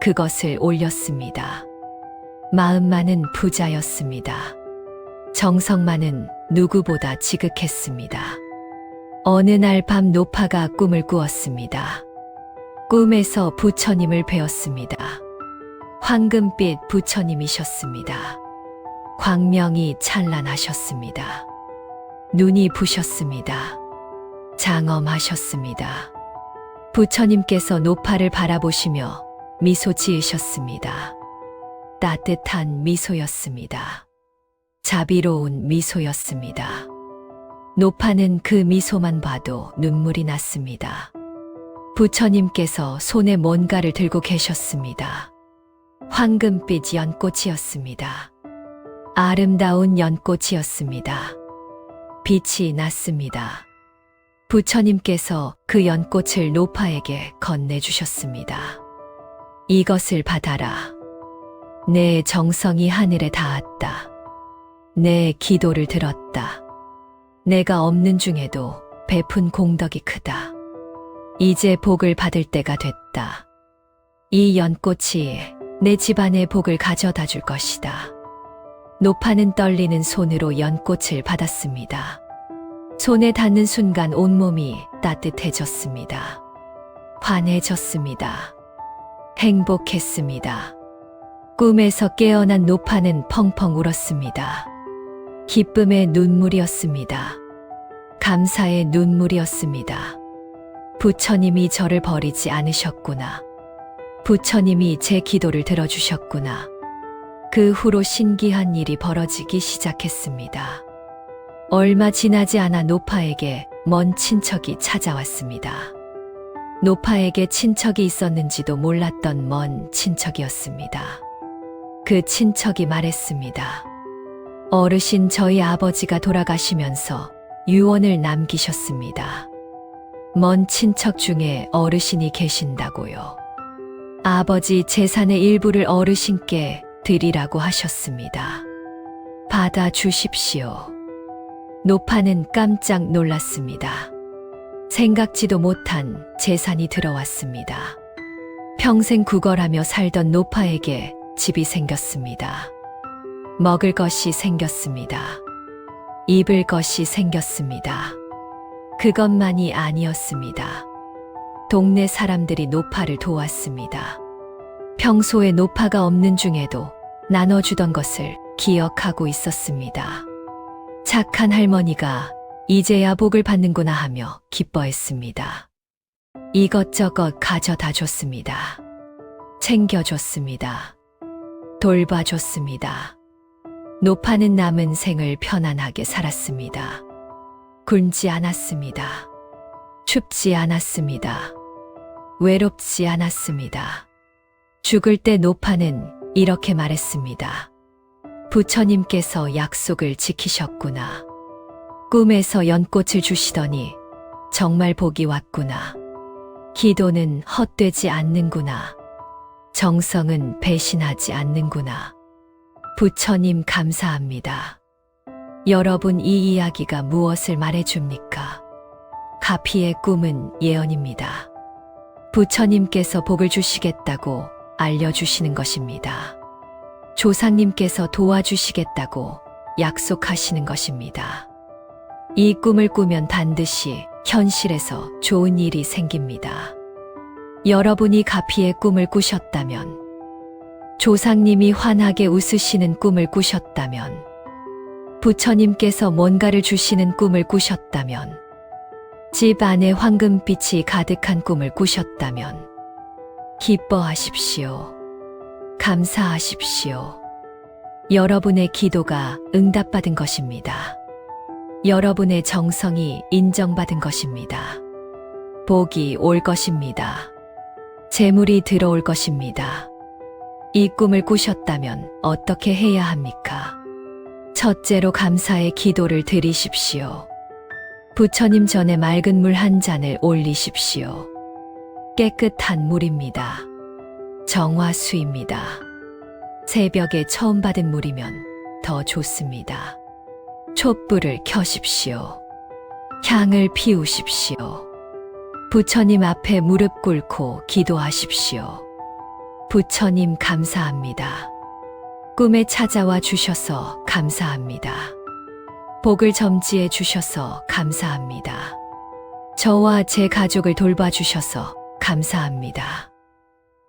그것을 올렸습니다. 마음만은 부자였습니다. 정성만은 누구보다 지극했습니다. 어느 날 밤 노파가 꿈을 꾸었습니다. 꿈에서 부처님을 뵈었습니다. 황금빛 부처님이셨습니다. 광명이 찬란하셨습니다. 눈이 부셨습니다. 장엄하셨습니다. 부처님께서 노파를 바라보시며 미소 지으셨습니다. 따뜻한 미소였습니다. 자비로운 미소였습니다. 노파는 그 미소만 봐도 눈물이 났습니다. 부처님께서 손에 뭔가를 들고 계셨습니다. 황금빛 연꽃이었습니다. 아름다운 연꽃이었습니다. 빛이 났습니다. 부처님께서 그 연꽃을 노파에게 건네주셨습니다. 이것을 받아라. 내 정성이 하늘에 닿았다. 내 기도를 들었다. 내가 없는 중에도 베푼 공덕이 크다. 이제 복을 받을 때가 됐다. 이 연꽃이 내 집안에 복을 가져다 줄 것이다. 노파는 떨리는 손으로 연꽃을 받았습니다. 손에 닿는 순간 온몸이 따뜻해졌습니다. 환해졌습니다. 행복했습니다. 꿈에서 깨어난 노파는 펑펑 울었습니다. 기쁨의 눈물이었습니다. 감사의 눈물이었습니다. 부처님이 저를 버리지 않으셨구나. 부처님이 제 기도를 들어주셨구나. 그 후로 신기한 일이 벌어지기 시작했습니다. 얼마 지나지 않아 노파에게 먼 친척이 찾아왔습니다. 노파에게 친척이 있었는지도 몰랐던 먼 친척이었습니다. 그 친척이 말했습니다. 어르신, 저희 아버지가 돌아가시면서 유언을 남기셨습니다. 먼 친척 중에 어르신이 계신다고요. 아버지 재산의 일부를 어르신께 드리라고 하셨습니다. 받아주십시오. 노파는 깜짝 놀랐습니다. 생각지도 못한 재산이 들어왔습니다. 평생 구걸하며 살던 노파에게 집이 생겼습니다. 먹을 것이 생겼습니다. 입을 것이 생겼습니다. 그것만이 아니었습니다. 동네 사람들이 노파를 도왔습니다. 평소에 노파가 없는 중에도 나눠주던 것을 기억하고 있었습니다. 착한 할머니가 이제야 복을 받는구나 하며 기뻐했습니다. 이것저것 가져다 줬습니다. 챙겨줬습니다. 돌봐줬습니다. 노파는 남은 생을 편안하게 살았습니다. 굶지 않았습니다. 춥지 않았습니다. 외롭지 않았습니다. 죽을 때 노파는 이렇게 말했습니다. 부처님께서 약속을 지키셨구나. 꿈에서 연꽃을 주시더니 정말 복이 왔구나. 기도는 헛되지 않는구나. 정성은 배신하지 않는구나. 부처님 감사합니다. 여러분, 이 이야기가 무엇을 말해줍니까? 가피의 꿈은 예언입니다. 부처님께서 복을 주시겠다고 알려주시는 것입니다. 조상님께서 도와주시겠다고 약속하시는 것입니다. 이 꿈을 꾸면 반드시 현실에서 좋은 일이 생깁니다. 여러분이 가피의 꿈을 꾸셨다면, 조상님이 환하게 웃으시는 꿈을 꾸셨다면, 부처님께서 뭔가를 주시는 꿈을 꾸셨다면, 집 안에 황금빛이 가득한 꿈을 꾸셨다면, 기뻐하십시오. 감사하십시오. 여러분의 기도가 응답받은 것입니다. 여러분의 정성이 인정받은 것입니다. 복이 올 것입니다. 재물이 들어올 것입니다. 이 꿈을 꾸셨다면 어떻게 해야 합니까? 첫째로 감사의 기도를 드리십시오. 부처님 전에 맑은 물 한 잔을 올리십시오. 깨끗한 물입니다. 정화수입니다. 새벽에 처음 받은 물이면 더 좋습니다. 촛불을 켜십시오. 향을 피우십시오. 부처님 앞에 무릎 꿇고 기도하십시오. 부처님 감사합니다. 꿈에 찾아와 주셔서 감사합니다. 복을 점지해 주셔서 감사합니다. 저와 제 가족을 돌봐주셔서 감사합니다.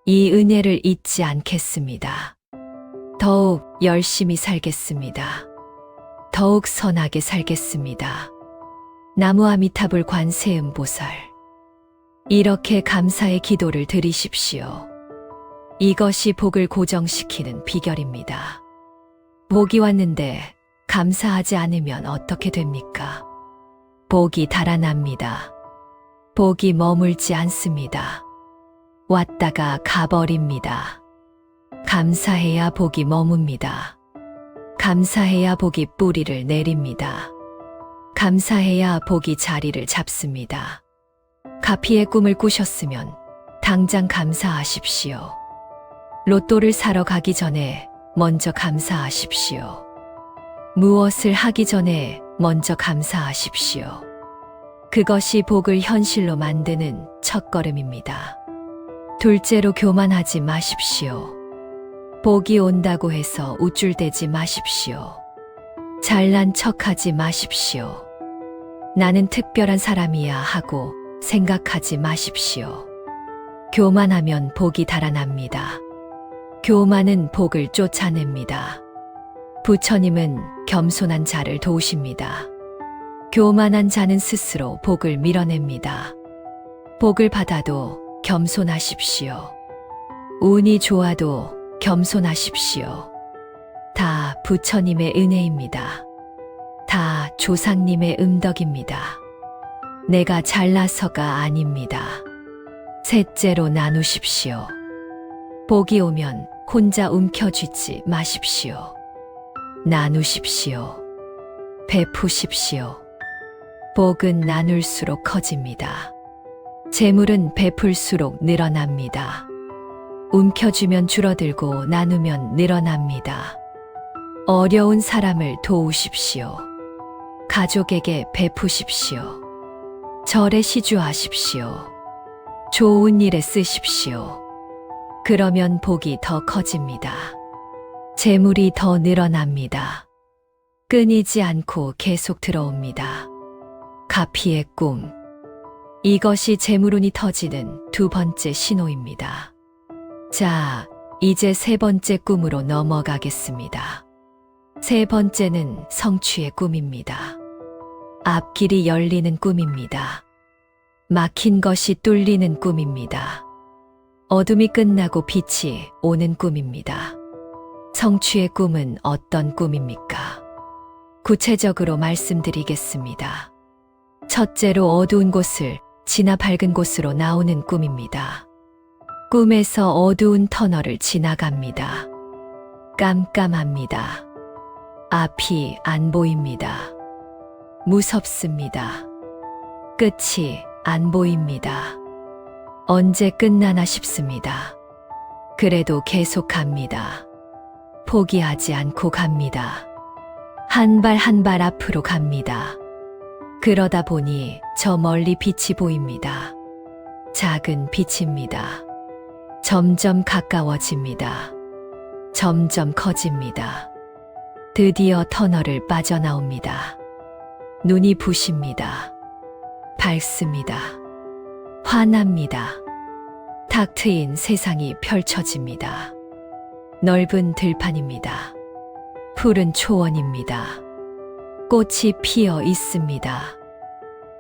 이 은혜를 잊지 않겠습니다. 더욱 열심히 살겠습니다. 더욱 선하게 살겠습니다. 나무아미타불 관세음보살. 이렇게 감사의 기도를 드리십시오. 이것이 복을 고정시키는 비결입니다. 복이 왔는데 감사하지 않으면 어떻게 됩니까? 복이 달아납니다. 복이 머물지 않습니다. 왔다가 가버립니다. 감사해야 복이 머뭅니다. 감사해야 복이 뿌리를 내립니다. 감사해야 복이 자리를 잡습니다. 가피의 꿈을 꾸셨으면 당장 감사하십시오. 로또를 사러 가기 전에 먼저 감사하십시오. 무엇을 하기 전에 먼저 감사하십시오. 그것이 복을 현실로 만드는 첫걸음입니다. 둘째로 교만하지 마십시오. 복이 온다고 해서 우쭐대지 마십시오. 잘난 척하지 마십시오. 나는 특별한 사람이야 하고 생각하지 마십시오. 교만하면 복이 달아납니다. 교만은 복을 쫓아냅니다. 부처님은 겸손한 자를 도우십니다. 교만한 자는 스스로 복을 밀어냅니다. 복을 받아도 겸손하십시오. 운이 좋아도 겸손하십시오. 다 부처님의 은혜입니다. 다 조상님의 음덕입니다. 내가 잘나서가 아닙니다. 셋째로 나누십시오. 복이 오면 혼자 움켜쥐지 마십시오. 나누십시오. 베푸십시오. 복은 나눌수록 커집니다. 재물은 베풀수록 늘어납니다. 움켜쥐면 줄어들고 나누면 늘어납니다. 어려운 사람을 도우십시오. 가족에게 베푸십시오. 절에 시주하십시오. 좋은 일에 쓰십시오. 그러면 복이 더 커집니다. 재물이 더 늘어납니다. 끊이지 않고 계속 들어옵니다. 가피의 꿈. 이것이 재물운이 터지는 두 번째 신호입니다. 자, 이제 세 번째 꿈으로 넘어가겠습니다. 세 번째는 성취의 꿈입니다. 앞길이 열리는 꿈입니다. 막힌 것이 뚫리는 꿈입니다. 어둠이 끝나고 빛이 오는 꿈입니다. 성취의 꿈은 어떤 꿈입니까? 구체적으로 말씀드리겠습니다. 첫째로 어두운 곳을 지나 밝은 곳으로 나오는 꿈입니다. 꿈에서 어두운 터널을 지나갑니다. 깜깜합니다. 앞이 안 보입니다. 무섭습니다. 끝이 안 보입니다. 언제 끝나나 싶습니다. 그래도 계속 갑니다. 포기하지 않고 갑니다. 한 발 한 발 앞으로 갑니다. 그러다 보니 저 멀리 빛이 보입니다. 작은 빛입니다. 점점 가까워집니다. 점점 커집니다. 드디어 터널을 빠져나옵니다. 눈이 부십니다. 밝습니다. 환합니다. 탁 트인 세상이 펼쳐집니다. 넓은 들판입니다. 푸른 초원입니다. 꽃이 피어 있습니다.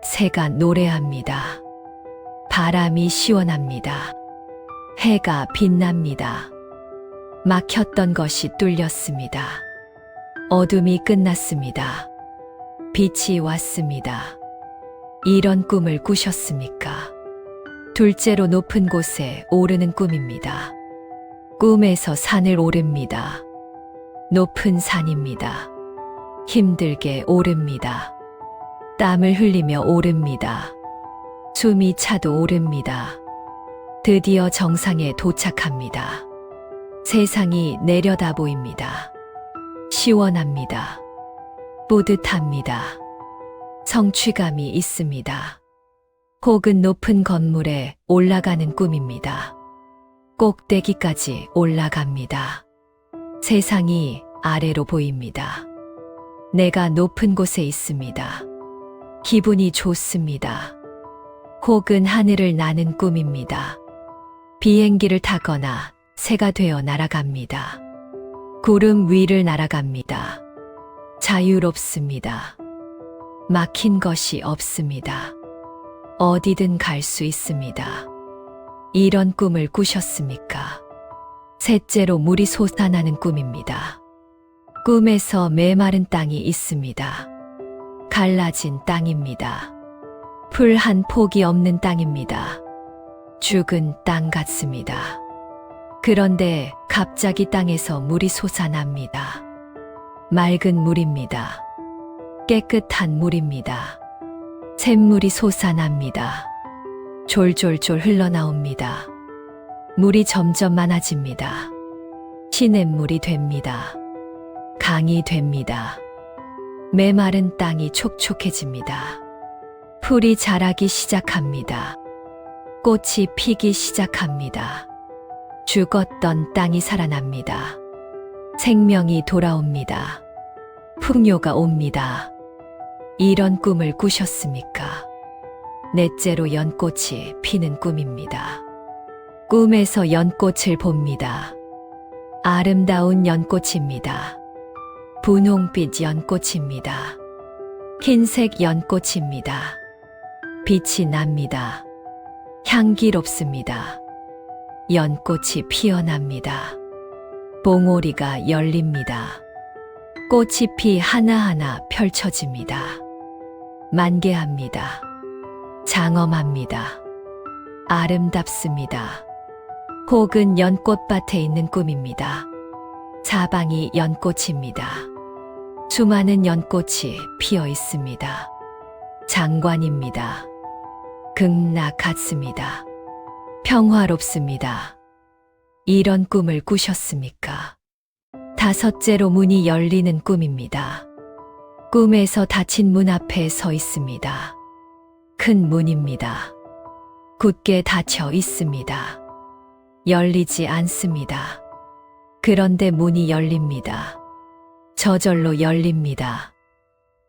새가 노래합니다. 바람이 시원합니다. 해가 빛납니다. 막혔던 것이 뚫렸습니다. 어둠이 끝났습니다. 빛이 왔습니다. 이런 꿈을 꾸셨습니까? 둘째로 높은 곳에 오르는 꿈입니다. 꿈에서 산을 오릅니다. 높은 산입니다. 힘들게 오릅니다. 땀을 흘리며 오릅니다. 숨이 차도 오릅니다. 드디어 정상에 도착합니다. 세상이 내려다 보입니다. 시원합니다. 뿌듯합니다. 성취감이 있습니다. 혹은 높은 건물에 올라가는 꿈입니다. 꼭대기까지 올라갑니다. 세상이 아래로 보입니다. 내가 높은 곳에 있습니다. 기분이 좋습니다. 혹은 하늘을 나는 꿈입니다. 비행기를 타거나 새가 되어 날아갑니다. 구름 위를 날아갑니다. 자유롭습니다. 막힌 것이 없습니다. 어디든 갈 수 있습니다. 이런 꿈을 꾸셨습니까? 셋째로 물이 솟아나는 꿈입니다. 꿈에서 메마른 땅이 있습니다. 갈라진 땅입니다. 풀 한 폭이 없는 땅입니다. 죽은 땅 같습니다. 그런데 갑자기 땅에서 물이 솟아납니다. 맑은 물입니다. 깨끗한 물입니다. 샘물이 솟아납니다. 졸졸졸 흘러나옵니다. 물이 점점 많아집니다. 시냇물이 됩니다. 강이 됩니다. 메마른 땅이 촉촉해집니다. 풀이 자라기 시작합니다. 꽃이 피기 시작합니다. 죽었던 땅이 살아납니다. 생명이 돌아옵니다. 풍요가 옵니다. 이런 꿈을 꾸셨습니까? 넷째로 연꽃이 피는 꿈입니다. 꿈에서 연꽃을 봅니다. 아름다운 연꽃입니다. 분홍빛 연꽃입니다. 흰색 연꽃입니다. 빛이 납니다. 향기롭습니다. 연꽃이 피어납니다. 봉오리가 열립니다. 꽃잎이 하나하나 펼쳐집니다. 만개합니다. 장엄합니다. 아름답습니다. 혹은 연꽃밭에 있는 꿈입니다. 사방이 연꽃입니다. 수많은 연꽃이 피어 있습니다. 장관입니다. 극락 같습니다. 평화롭습니다. 이런 꿈을 꾸셨습니까? 다섯째로 문이 열리는 꿈입니다. 꿈에서 닫힌 문 앞에 서 있습니다. 큰 문입니다. 굳게 닫혀 있습니다. 열리지 않습니다. 그런데 문이 열립니다. 저절로 열립니다.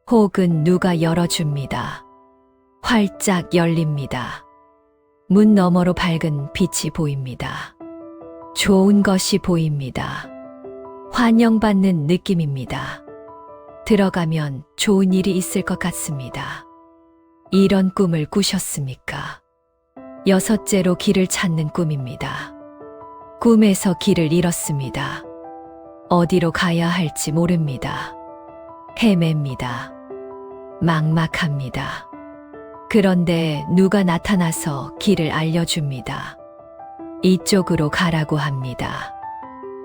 혹은 누가 열어줍니다. 활짝 열립니다. 문 너머로 밝은 빛이 보입니다. 좋은 것이 보입니다. 환영받는 느낌입니다. 들어가면 좋은 일이 있을 것 같습니다. 이런 꿈을 꾸셨습니까? 여섯째로 길을 찾는 꿈입니다. 꿈에서 길을 잃었습니다. 어디로 가야 할지 모릅니다. 헤맵니다. 막막합니다. 그런데 누가 나타나서 길을 알려줍니다. 이쪽으로 가라고 합니다.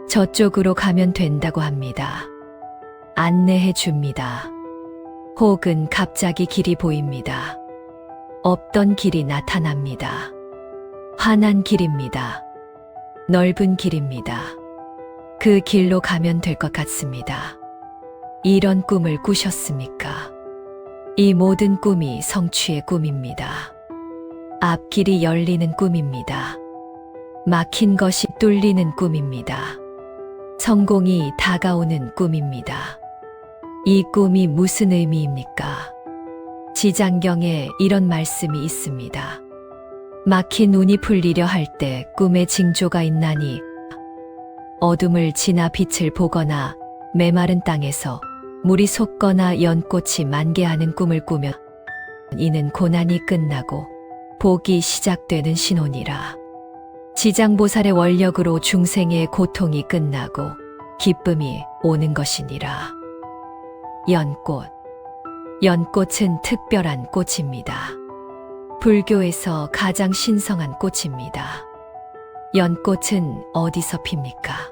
저쪽으로 가면 된다고 합니다. 안내해 줍니다. 혹은 갑자기 길이 보입니다. 없던 길이 나타납니다. 환한 길입니다. 넓은 길입니다. 그 길로 가면 될 것 같습니다. 이런 꿈을 꾸셨습니까? 이 모든 꿈이 성취의 꿈입니다. 앞길이 열리는 꿈입니다. 막힌 것이 뚫리는 꿈입니다. 성공이 다가오는 꿈입니다. 이 꿈이 무슨 의미입니까? 지장경에 이런 말씀이 있습니다. 막힌 눈이 풀리려 할 때 꿈에 징조가 있나니 어둠을 지나 빛을 보거나 메마른 땅에서 물이 솟거나 연꽃이 만개하는 꿈을 꾸며 이는 고난이 끝나고 복이 시작되는 신호니라. 지장보살의 원력으로 중생의 고통이 끝나고 기쁨이 오는 것이니라. 연꽃. 연꽃은 특별한 꽃입니다. 불교에서 가장 신성한 꽃입니다. 연꽃은 어디서 핍니까?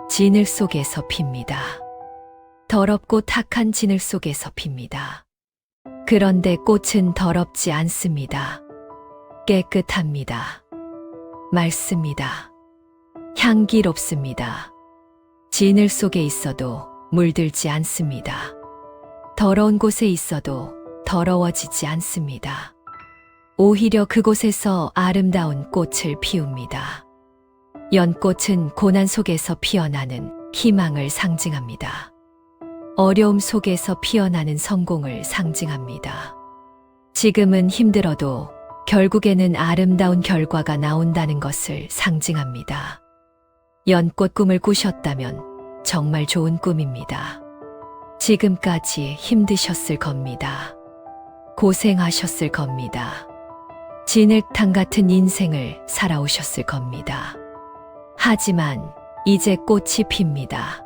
진을 속에서 핍니다. 더럽고 탁한 진을 속에서 핍니다. 그런데 꽃은 더럽지 않습니다. 깨끗합니다. 맑습니다. 향기롭습니다. 진을 속에 있어도 물들지 않습니다. 더러운 곳에 있어도 더러워지지 않습니다. 오히려 그곳에서 아름다운 꽃을 피웁니다. 연꽃은 고난 속에서 피어나는 희망을 상징합니다. 어려움 속에서 피어나는 성공을 상징합니다. 지금은 힘들어도 결국에는 아름다운 결과가 나온다는 것을 상징합니다. 연꽃 꿈을 꾸셨다면 정말 좋은 꿈입니다. 지금까지 힘드셨을 겁니다. 고생하셨을 겁니다. 진흙탕 같은 인생을 살아오셨을 겁니다. 하지만 이제 꽃이 핍니다.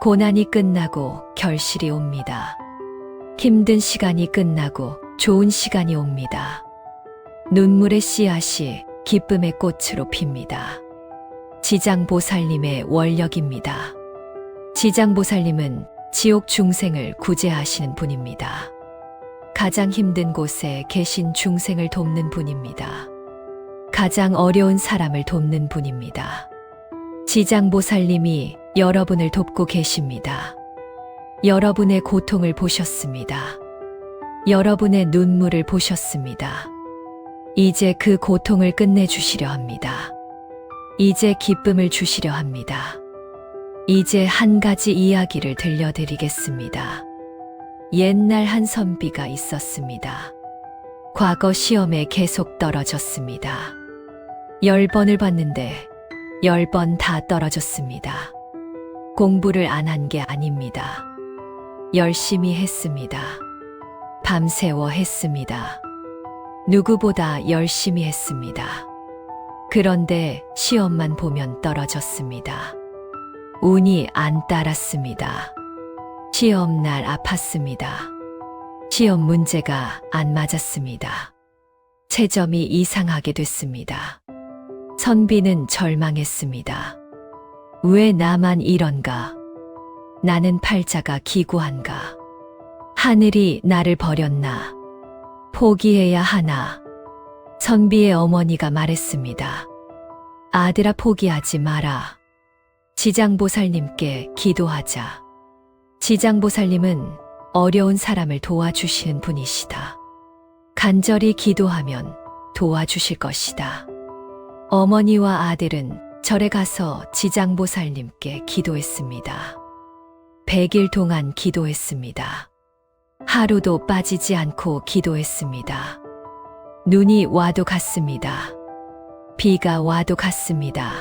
고난이 끝나고 결실이 옵니다. 힘든 시간이 끝나고 좋은 시간이 옵니다. 눈물의 씨앗이 기쁨의 꽃으로 핍니다. 지장보살님의 원력입니다. 지장보살님은 지옥 중생을 구제하시는 분입니다. 가장 힘든 곳에 계신 중생을 돕는 분입니다. 가장 어려운 사람을 돕는 분입니다. 지장보살님이 여러분을 돕고 계십니다. 여러분의 고통을 보셨습니다. 여러분의 눈물을 보셨습니다. 이제 그 고통을 끝내주시려 합니다. 이제 기쁨을 주시려 합니다. 이제 한 가지 이야기를 들려드리겠습니다. 옛날 한 선비가 있었습니다. 과거 시험에 계속 떨어졌습니다. 10번을 봤는데 10번 다 떨어졌습니다. 공부를 안 한 게 아닙니다. 열심히 했습니다. 밤새워 했습니다. 누구보다 열심히 했습니다. 그런데 시험만 보면 떨어졌습니다. 운이 안 따랐습니다. 시험날 아팠습니다. 시험 문제가 안 맞았습니다. 채점이 이상하게 됐습니다. 선비는 절망했습니다. 왜 나만 이런가? 나는 팔자가 기구한가? 하늘이 나를 버렸나? 포기해야 하나? 선비의 어머니가 말했습니다. 아들아, 포기하지 마라. 지장보살님께 기도하자. 지장보살님은 어려운 사람을 도와주시는 분이시다. 간절히 기도하면 도와주실 것이다. 어머니와 아들은 절에 가서 지장보살님께 기도했습니다. 100일 동안 기도했습니다. 하루도 빠지지 않고 기도했습니다. 눈이 와도 갔습니다. 비가 와도 갔습니다.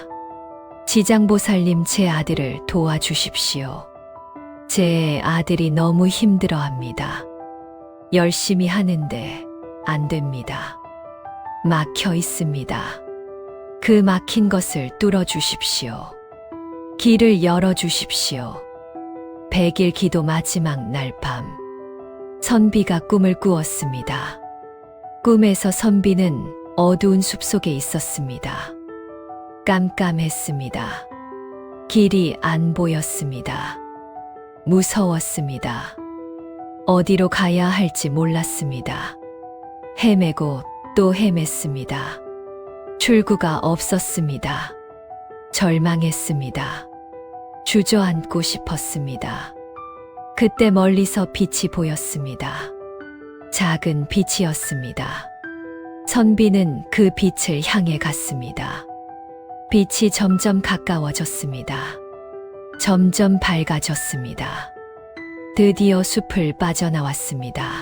지장보살님, 제 아들을 도와주십시오. 제 아들이 너무 힘들어합니다. 열심히 하는데 안 됩니다. 막혀 있습니다. 그 막힌 것을 뚫어주십시오. 길을 열어주십시오. 100일 기도 마지막 날 밤, 선비가 꿈을 꾸었습니다. 꿈에서 선비는 어두운 숲속에 있었습니다. 깜깜했습니다. 길이 안 보였습니다. 무서웠습니다. 어디로 가야 할지 몰랐습니다. 헤매고 또 헤맸습니다. 출구가 없었습니다. 절망했습니다. 주저앉고 싶었습니다. 그때 멀리서 빛이 보였습니다. 작은 빛이었습니다. 선비는 그 빛을 향해 갔습니다. 빛이 점점 가까워졌습니다. 점점 밝아졌습니다. 드디어 숲을 빠져나왔습니다.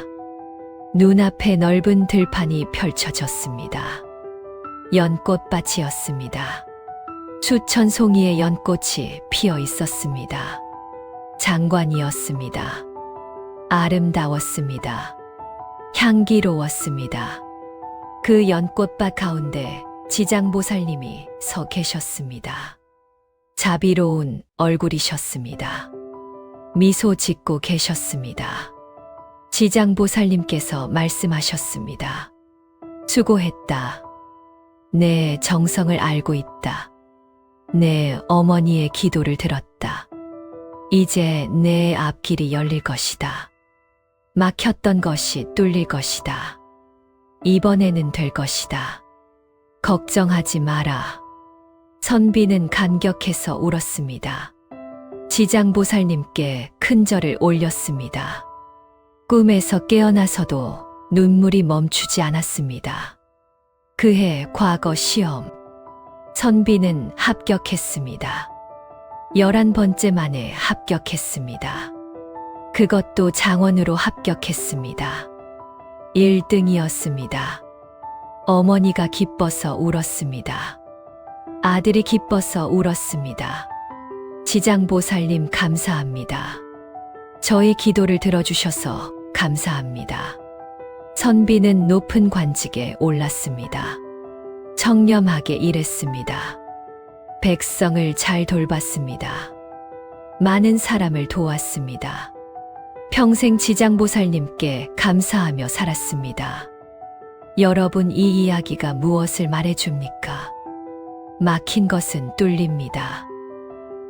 눈앞에 넓은 들판이 펼쳐졌습니다. 연꽃밭이었습니다. 수천 송이의 연꽃이 피어 있었습니다. 장관이었습니다. 아름다웠습니다. 향기로웠습니다. 그 연꽃밭 가운데 지장보살님이 서 계셨습니다. 자비로운 얼굴이셨습니다. 미소 짓고 계셨습니다. 지장보살님께서 말씀하셨습니다. 수고했다. 내 정성을 알고 있다. 내 어머니의 기도를 들었다. 이제 내 앞길이 열릴 것이다. 막혔던 것이 뚫릴 것이다. 이번에는 될 것이다. 걱정하지 마라. 선비는 감격해서 울었습니다. 지장보살님께 큰 절을 올렸습니다. 꿈에서 깨어나서도 눈물이 멈추지 않았습니다. 그해 과거 시험, 선비는 합격했습니다. 11번째 만에 합격했습니다. 그것도 장원으로 합격했습니다. 1등이었습니다. 어머니가 기뻐서 울었습니다. 아들이 기뻐서 울었습니다. 지장보살님, 감사합니다. 저희 기도를 들어주셔서 감사합니다. 선비는 높은 관직에 올랐습니다. 청렴하게 일했습니다. 백성을 잘 돌봤습니다. 많은 사람을 도왔습니다. 평생 지장보살님께 감사하며 살았습니다. 여러분, 이 이야기가 무엇을 말해줍니까? 막힌 것은 뚫립니다.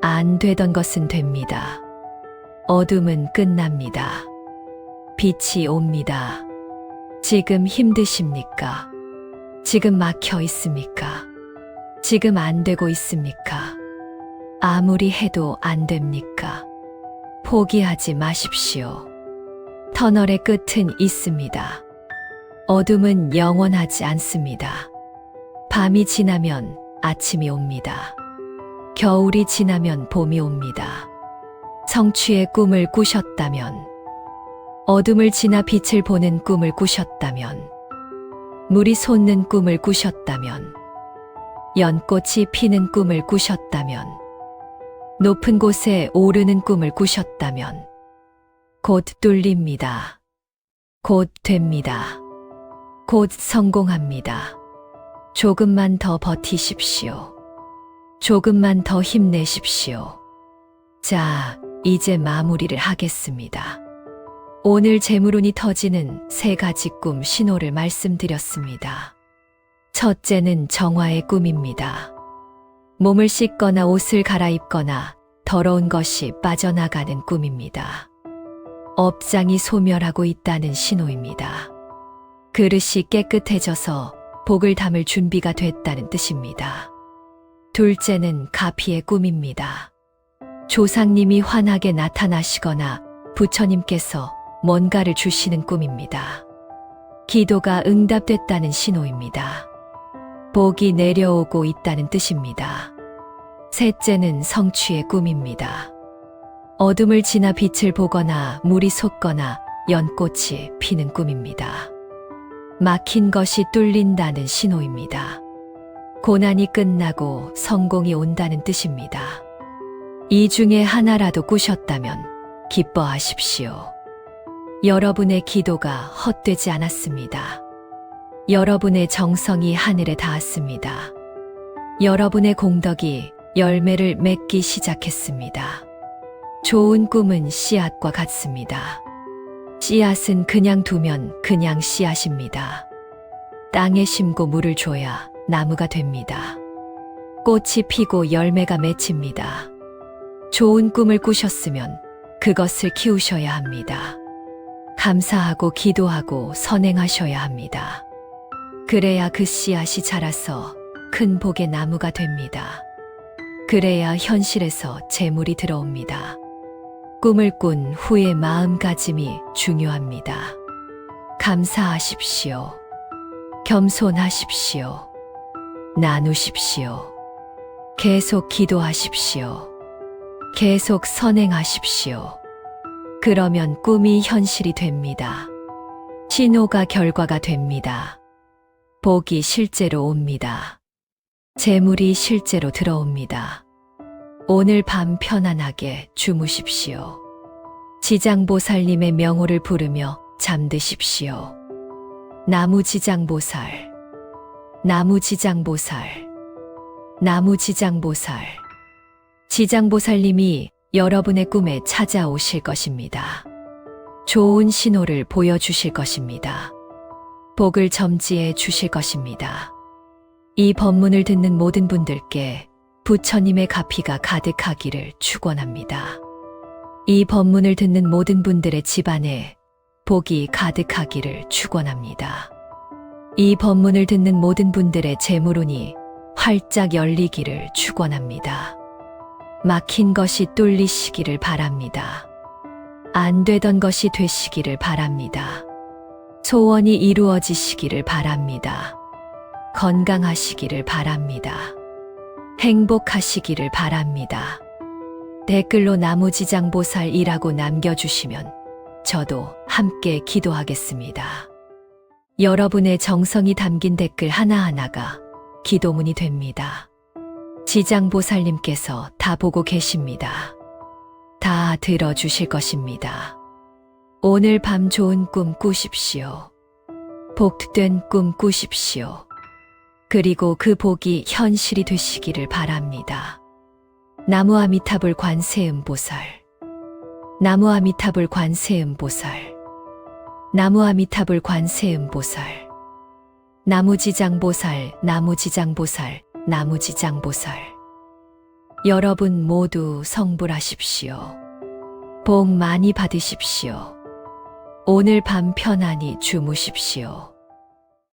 안 되던 것은 됩니다. 어둠은 끝납니다. 빛이 옵니다. 지금 힘드십니까? 지금 막혀 있습니까? 지금 안 되고 있습니까? 아무리 해도 안 됩니까? 포기하지 마십시오. 터널의 끝은 있습니다. 어둠은 영원하지 않습니다. 밤이 지나면 아침이 옵니다. 겨울이 지나면 봄이 옵니다. 성취의 꿈을 꾸셨다면, 어둠을 지나 빛을 보는 꿈을 꾸셨다면, 물이 솟는 꿈을 꾸셨다면, 연꽃이 피는 꿈을 꾸셨다면, 높은 곳에 오르는 꿈을 꾸셨다면, 곧 뚫립니다. 곧 됩니다. 곧 성공합니다. 조금만 더 버티십시오. 조금만 더 힘내십시오. 자, 이제 마무리를 하겠습니다. 오늘 재물운이 터지는 3가지 꿈 신호를 말씀드렸습니다. 첫째는 정화의 꿈입니다. 몸을 씻거나 옷을 갈아입거나 더러운 것이 빠져나가는 꿈입니다. 업장이 소멸하고 있다는 신호입니다. 그릇이 깨끗해져서 복을 담을 준비가 됐다는 뜻입니다. 둘째는 가피의 꿈입니다. 조상님이 환하게 나타나시거나 부처님께서 뭔가를 주시는 꿈입니다. 기도가 응답됐다는 신호입니다. 복이 내려오고 있다는 뜻입니다. 셋째는 성취의 꿈입니다. 어둠을 지나 빛을 보거나 물이 솟거나 연꽃이 피는 꿈입니다. 막힌 것이 뚫린다는 신호입니다. 고난이 끝나고 성공이 온다는 뜻입니다. 이 중에 하나라도 꾸셨다면 기뻐하십시오. 여러분의 기도가 헛되지 않았습니다. 여러분의 정성이 하늘에 닿았습니다. 여러분의 공덕이 열매를 맺기 시작했습니다. 좋은 꿈은 씨앗과 같습니다. 씨앗은 그냥 두면 그냥 씨앗입니다. 땅에 심고 물을 줘야 나무가 됩니다. 꽃이 피고 열매가 맺힙니다. 좋은 꿈을 꾸셨으면 그것을 키우셔야 합니다. 감사하고 기도하고 선행하셔야 합니다. 그래야 그 씨앗이 자라서 큰 복의 나무가 됩니다. 그래야 현실에서 재물이 들어옵니다. 꿈을 꾼 후의 마음가짐이 중요합니다. 감사하십시오. 겸손하십시오. 나누십시오. 계속 기도하십시오. 계속 선행하십시오. 그러면 꿈이 현실이 됩니다. 신호가 결과가 됩니다. 복이 실제로 옵니다. 재물이 실제로 들어옵니다. 오늘 밤 편안하게 주무십시오. 지장보살님의 명호를 부르며 잠드십시오. 나무지장보살, 나무지장보살, 나무지장보살. 지장보살님이 여러분의 꿈에 찾아오실 것입니다. 좋은 신호를 보여주실 것입니다. 복을 점지해 주실 것입니다. 이 법문을 듣는 모든 분들께 부처님의 가피가 가득하기를 축원합니다. 이 법문을 듣는 모든 분들의 집안에 복이 가득하기를 축원합니다. 이 법문을 듣는 모든 분들의 재물운이 활짝 열리기를 축원합니다. 막힌 것이 뚫리시기를 바랍니다. 안 되던 것이 되시기를 바랍니다. 소원이 이루어지시기를 바랍니다. 건강하시기를 바랍니다. 행복하시기를 바랍니다. 댓글로 나무지장보살이라고 남겨주시면 저도 함께 기도하겠습니다. 여러분의 정성이 담긴 댓글 하나하나가 기도문이 됩니다. 지장보살님께서 다 보고 계십니다. 다 들어주실 것입니다. 오늘 밤 좋은 꿈 꾸십시오. 복된 꿈 꾸십시오. 그리고 그 복이 현실이 되시기를 바랍니다. 나무 아미타불 관세음보살, 나무 아미타불 관세음보살, 나무 아미타불 관세음보살, 나무지장보살, 나무지장보살, 나무지장보살. 여러분 모두 성불하십시오. 복 많이 받으십시오. 오늘 밤 편안히 주무십시오.